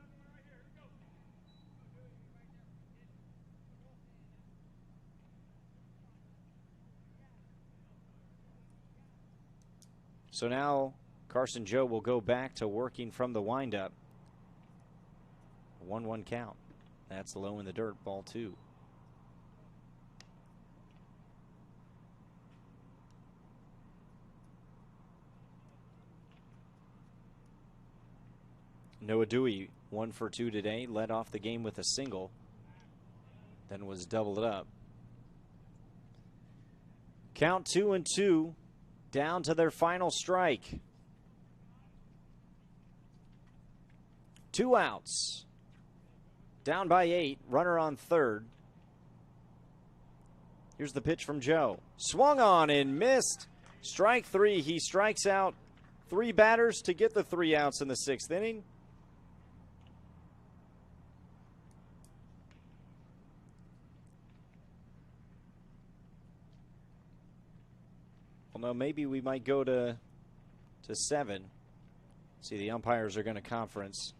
So now Carson Joe will go back to working from the windup. 1-1 count. That's low in the dirt, ball 2. Noah Dewey 1 for 2 today, led off the game with a single, then was doubled up. Count 2-2, down to their final strike. 2 outs, down by 8, runner on third. Here's the pitch from Joe. Swung on and missed. Strike 3. He strikes out 3 batters to get the 3 outs in the 6th inning. Well, no, maybe we might go to 7. See, the umpires are going to conference.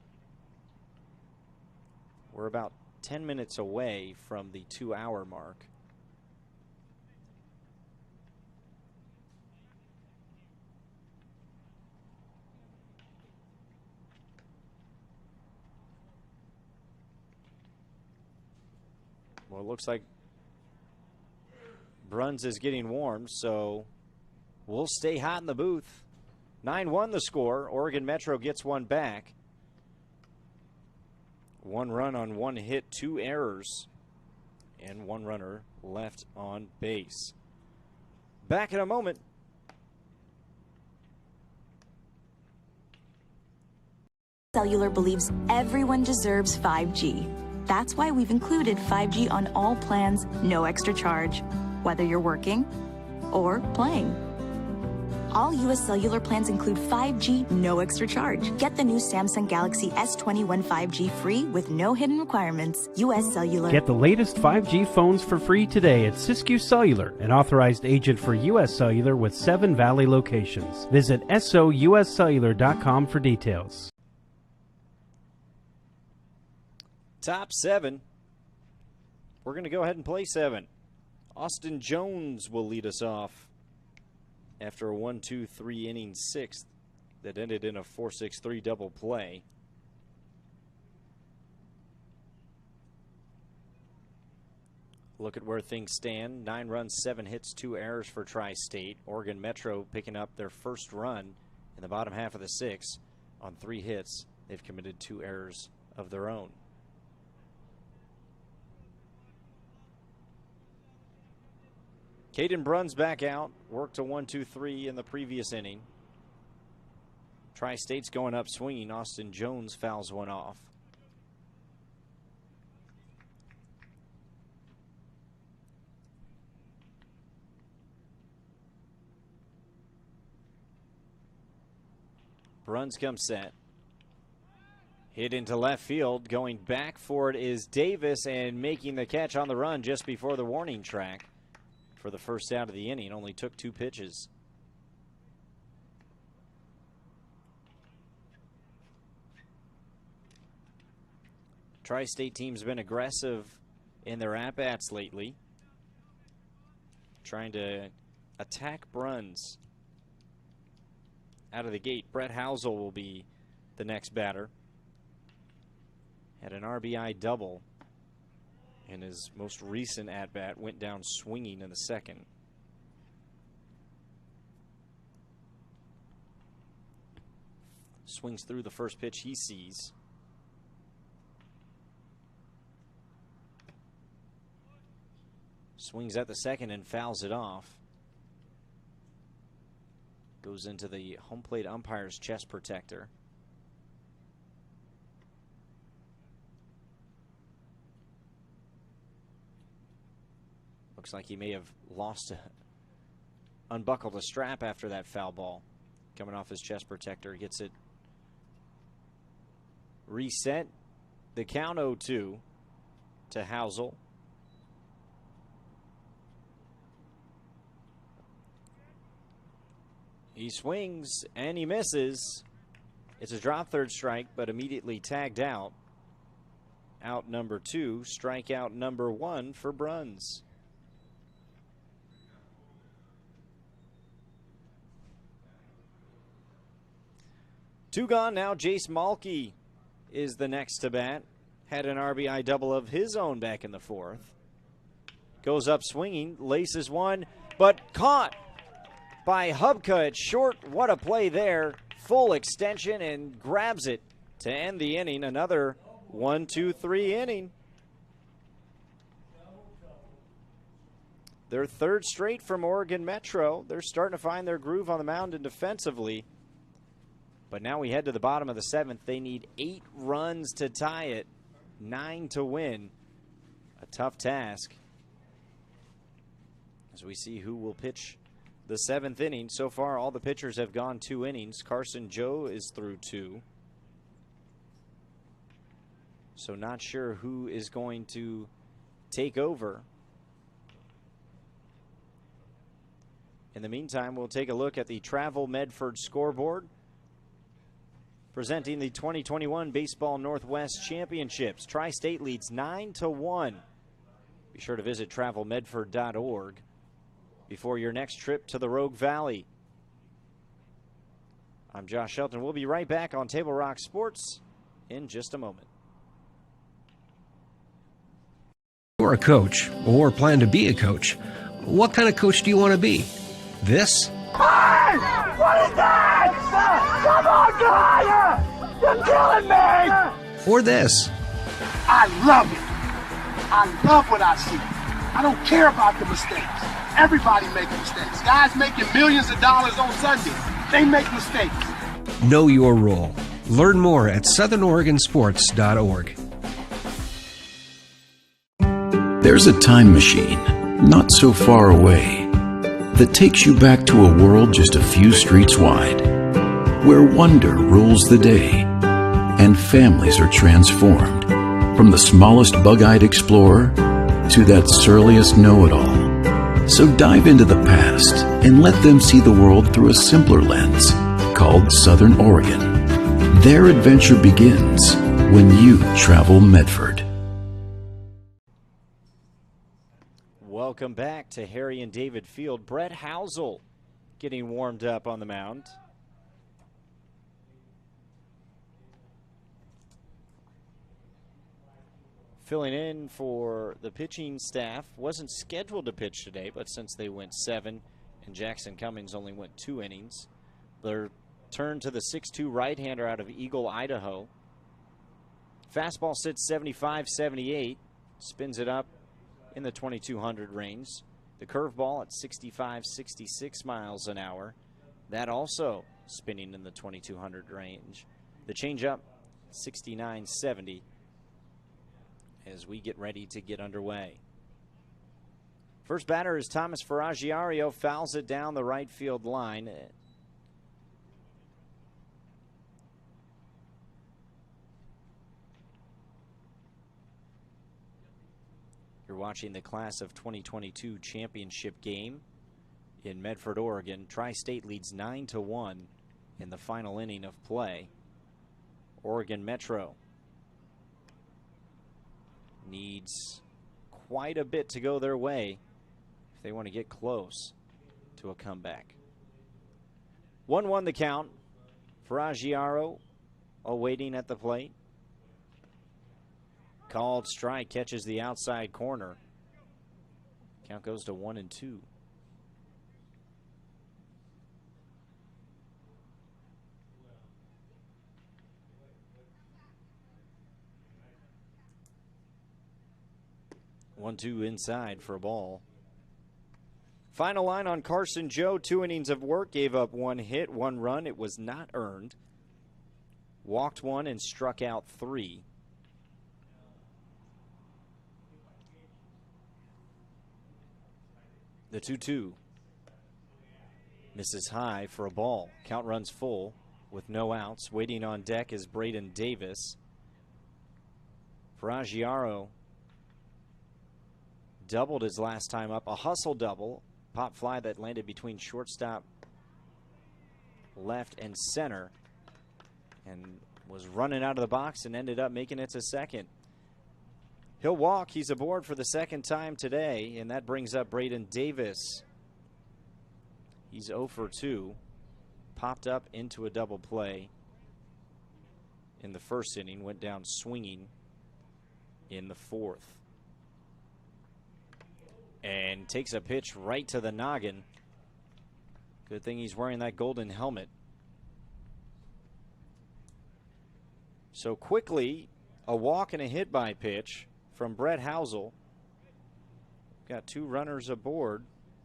We're about 10 minutes away from the 2-hour mark. Well, it looks like Bruns is getting warm, so we'll stay hot in the booth. 9-1 the score. Oregon Metro gets one back. 1 run on 1 hit, 2 errors, and 1 runner left on base. Back in a moment. Cellular believes everyone deserves 5G. That's why we've included 5G on all plans, no extra charge, whether you're working or playing. All U.S. Cellular plans include 5G, no extra charge. Get the new Samsung Galaxy S21 5G free with no hidden requirements. U.S. Cellular. Get the latest 5G phones for free today at Siskiyou Cellular, an authorized agent for U.S. Cellular with 7 Valley locations. Visit souscellular.com for details. Top 7. We're going to go ahead and play 7. Austin Jones will lead us off after a 1-2-3 inning 6th that ended in a 4-6-3 double play. Look at where things stand. 9 runs, 7 hits, 2 errors for Tri-State. Oregon Metro picking up their first run in the bottom half of the 6th on 3 hits. They've committed 2 errors of their own. Caden Bruns back out. Worked a 1-2-3 in the previous inning. Tri-State's going up swinging. Austin Jones fouls one off. Bruns comes set. Hit into left field. Going back for it is Davis, and making the catch on the run just before the warning track for the first out of the inning. Only took 2 pitches. Tri-State team's been aggressive in their at-bats lately, trying to attack Bruns out of the gate. Brett Housel will be the next batter. Had an RBI double in his most recent at-bat. Went down swinging in the second. Swings through the first pitch he sees. Swings at the second and fouls it off. Goes into the home plate umpire's chest protector. Looks like he may have unbuckled a strap after that foul ball. Coming off his chest protector, gets it reset. The count 0-2 to Housel. He swings and he misses. It's a drop third strike, but immediately tagged out. Out number 2, strikeout number 1 for Bruns. Two gone now. Jace Malky is the next to bat. Had an RBI double of his own back in the 4th. Goes up swinging, laces one, but caught by Hubka at short. What a play there. Full extension and grabs it to end the inning. Another 1-2-3 inning. Their 3rd straight from Oregon Metro. They're starting to find their groove on the mound and defensively. But now we head to the bottom of the 7th. They need 8 runs to tie it, 9 to win. A tough task. As we see who will pitch the 7th inning. So far, all the pitchers have gone 2 innings. Carson Joe is through 2. So not sure who is going to take over. In the meantime, we'll take a look at the Travel Medford scoreboard, presenting the 2021 Baseball Northwest Championships. Tri-State leads 9-1. Be sure to visit travelmedford.org before your next trip to the Rogue Valley. I'm Josh Shelton. We'll be right back on Table Rock Sports in just a moment. You're a coach or plan to be a coach. What kind of coach do you want to be? This? Hey! What is that? Come on, guy! You're killing me! Or this? I love it. I love what I see. I don't care about the mistakes. Everybody makes mistakes. Guys making millions of dollars on Sunday, they make mistakes. Know your role. Learn more at southernoregonsports.org. There's a time machine not so far away that takes you back to a world just a few streets wide, where wonder rules the day and families are transformed, from the smallest bug-eyed explorer to that surliest know-it-all. So dive into the past and let them see the world through a simpler lens called Southern Oregon. Their adventure begins when you travel Medford. Welcome back to Harry and David Field. Brett Housel getting warmed up on the mound. Filling in for the pitching staff. Wasn't scheduled to pitch today, but since they went 7 and Jackson Cummings only went 2 innings, they're turned to the 6'2" right-hander out of Eagle, Idaho. Fastball sits 75-78, spins it up in the 2200 range. The curveball at 65, 66 miles an hour. That also spinning in the 2200 range. The changeup, 69, 70, as we get ready to get underway. First batter is Thomas Ferraggiario, fouls it down the right field line. You're watching the Class of 2022 championship game in Medford, Oregon. Tri-State leads 9-1 in the final inning of play. Oregon Metro needs quite a bit to go their way if they want to get close to a comeback. 1-1 the count. Ferraggiario awaiting at the plate. Called strike, catches the outside corner. Count goes to 1-2. One-two inside for a ball. Final line on Carson Joe. 2 innings of work, gave up 1 hit, 1 run. It was not earned. Walked 1 and struck out 3. The 2-2 misses high for a ball. Count runs full with no outs. Waiting on deck is Braden Davis. Ferraggiario doubled his last time up. A hustle double. Pop fly that landed between shortstop left and center and was running out of the box and ended up making it to second. He'll walk. He's aboard for the second time today, and that brings up Braden Davis. He's 0 for 2. Popped up into a double play in the first inning, went down swinging in the fourth. And takes a pitch right to the noggin. Good thing he's wearing that golden helmet. So quickly, a walk and a hit by pitch from Brett Housel. Got 2 runners aboard.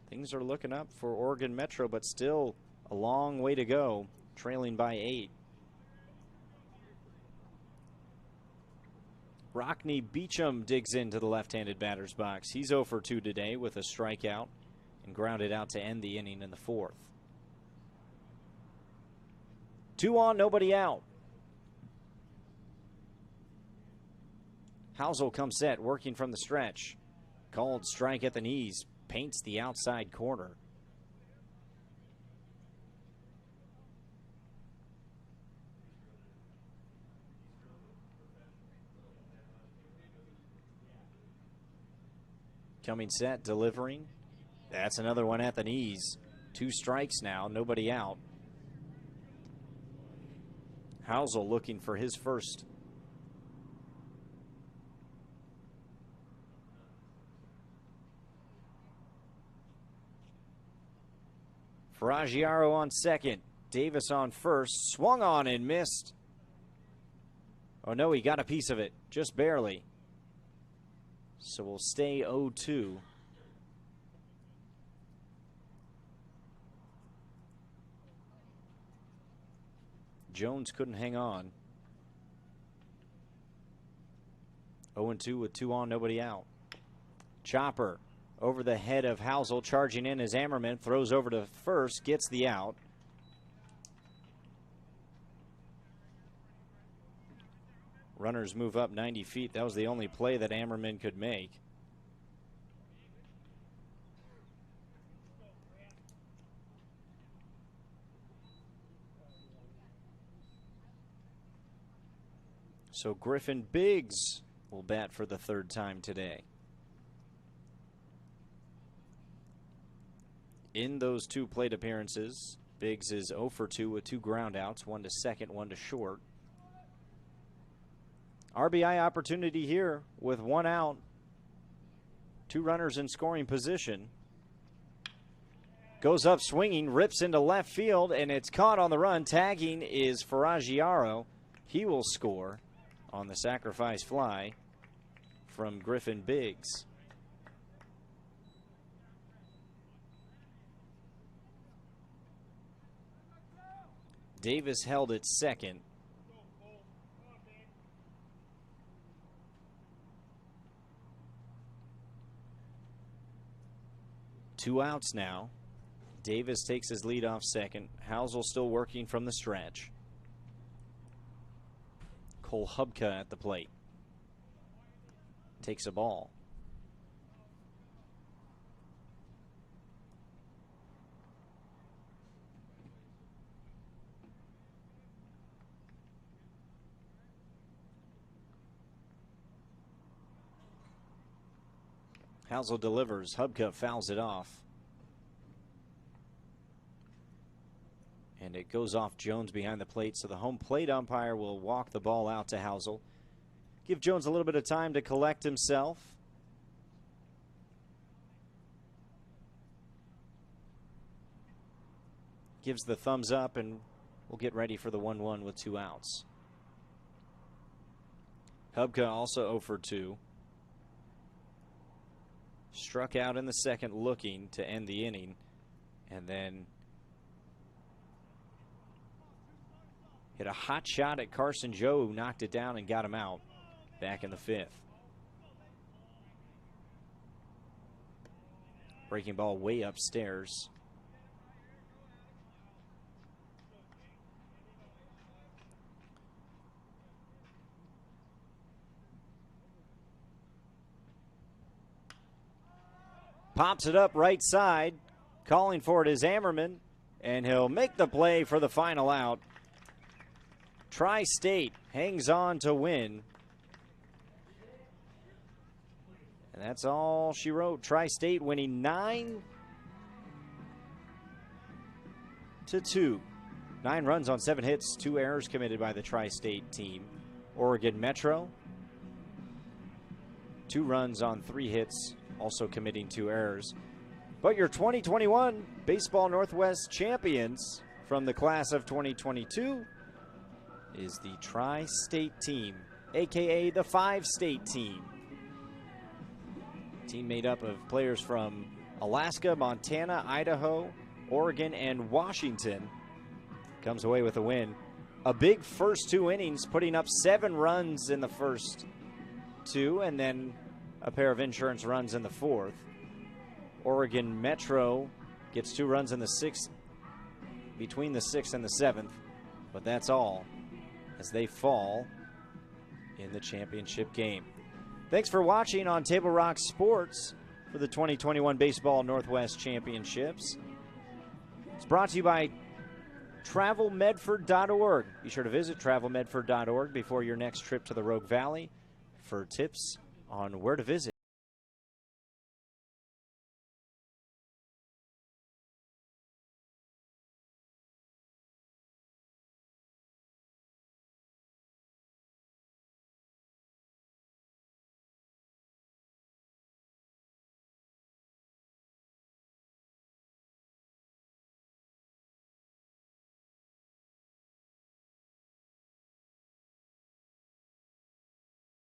Things are looking up for Oregon Metro, but still a long way to go, trailing by 8. Rockne Beecham digs into the left-handed batter's box. He's 0 for 2 today with a strikeout and grounded out to end the inning in the fourth. 2 on, nobody out. Housel comes set, working from the stretch. Called strike at the knees, paints the outside corner. Coming set, delivering. That's another one at the knees. 2 strikes now, nobody out. Housel looking for his first. Ferraggiario on second. Davis on first. Swung on and missed. Oh no, he got a piece of it. Just barely. So we'll stay 0-2. Jones couldn't hang on. 0-2 with 2 on, nobody out. Chopper over the head of Housel, charging in as Ammerman throws over to first, gets the out. Runners move up 90 feet. That was the only play that Ammerman could make. So Griffin Biggs will bat for the 3rd time today. In those 2 plate appearances, Biggs is 0 for 2 with 2 groundouts, 1 to second, 1 to short. RBI opportunity here with 1 out. 2 runners in scoring position. Goes up swinging, rips into left field, and it's caught on the run. Tagging is Ferraggiario. He will score on the sacrifice fly from Griffin Biggs. Davis held at second. Two outs now. Davis takes his lead off second. Housel still working from the stretch. Cole Hubka at the plate. Takes a ball. Housel delivers. Hubka fouls it off. And it goes off Jones behind the plate, so the home plate umpire will walk the ball out to Housel. Give Jones a little bit of time to collect himself. Gives the thumbs up, and we'll get ready for the 1-1 with 2 outs. Hubka also 0 for 2. Struck out in the second looking to end the inning, and then hit a hot shot at Carson Joe, who knocked it down and got him out back in the 5th. Breaking ball way upstairs. Pops it up right side. Calling for it is Ammerman, and he'll make the play for the final out. Tri-State hangs on to win. And that's all she wrote. Tri-State winning 9-2. 9 runs on 7 hits, 2 errors committed by the Tri-State team. Oregon Metro, 2 runs on 3 hits, also committing 2 errors. But your 2021 Baseball Northwest champions from the class of 2022 is the Tri-State team, aka the 5-state team. Team made up of players from Alaska, Montana, Idaho, Oregon, and Washington comes away with a win. A big first 2 innings, putting up 7 runs in the first 2, and then a pair of insurance runs in the 4th. Oregon Metro gets 2 runs in the 6th, between the 6th and the 7th, but that's all as they fall in the championship game. Thanks for watching on Table Rock Sports for the 2021 Baseball Northwest Championships. It's brought to you by TravelMedford.org. Be sure to visit TravelMedford.org before your next trip to the Rogue Valley for tips on where to visit.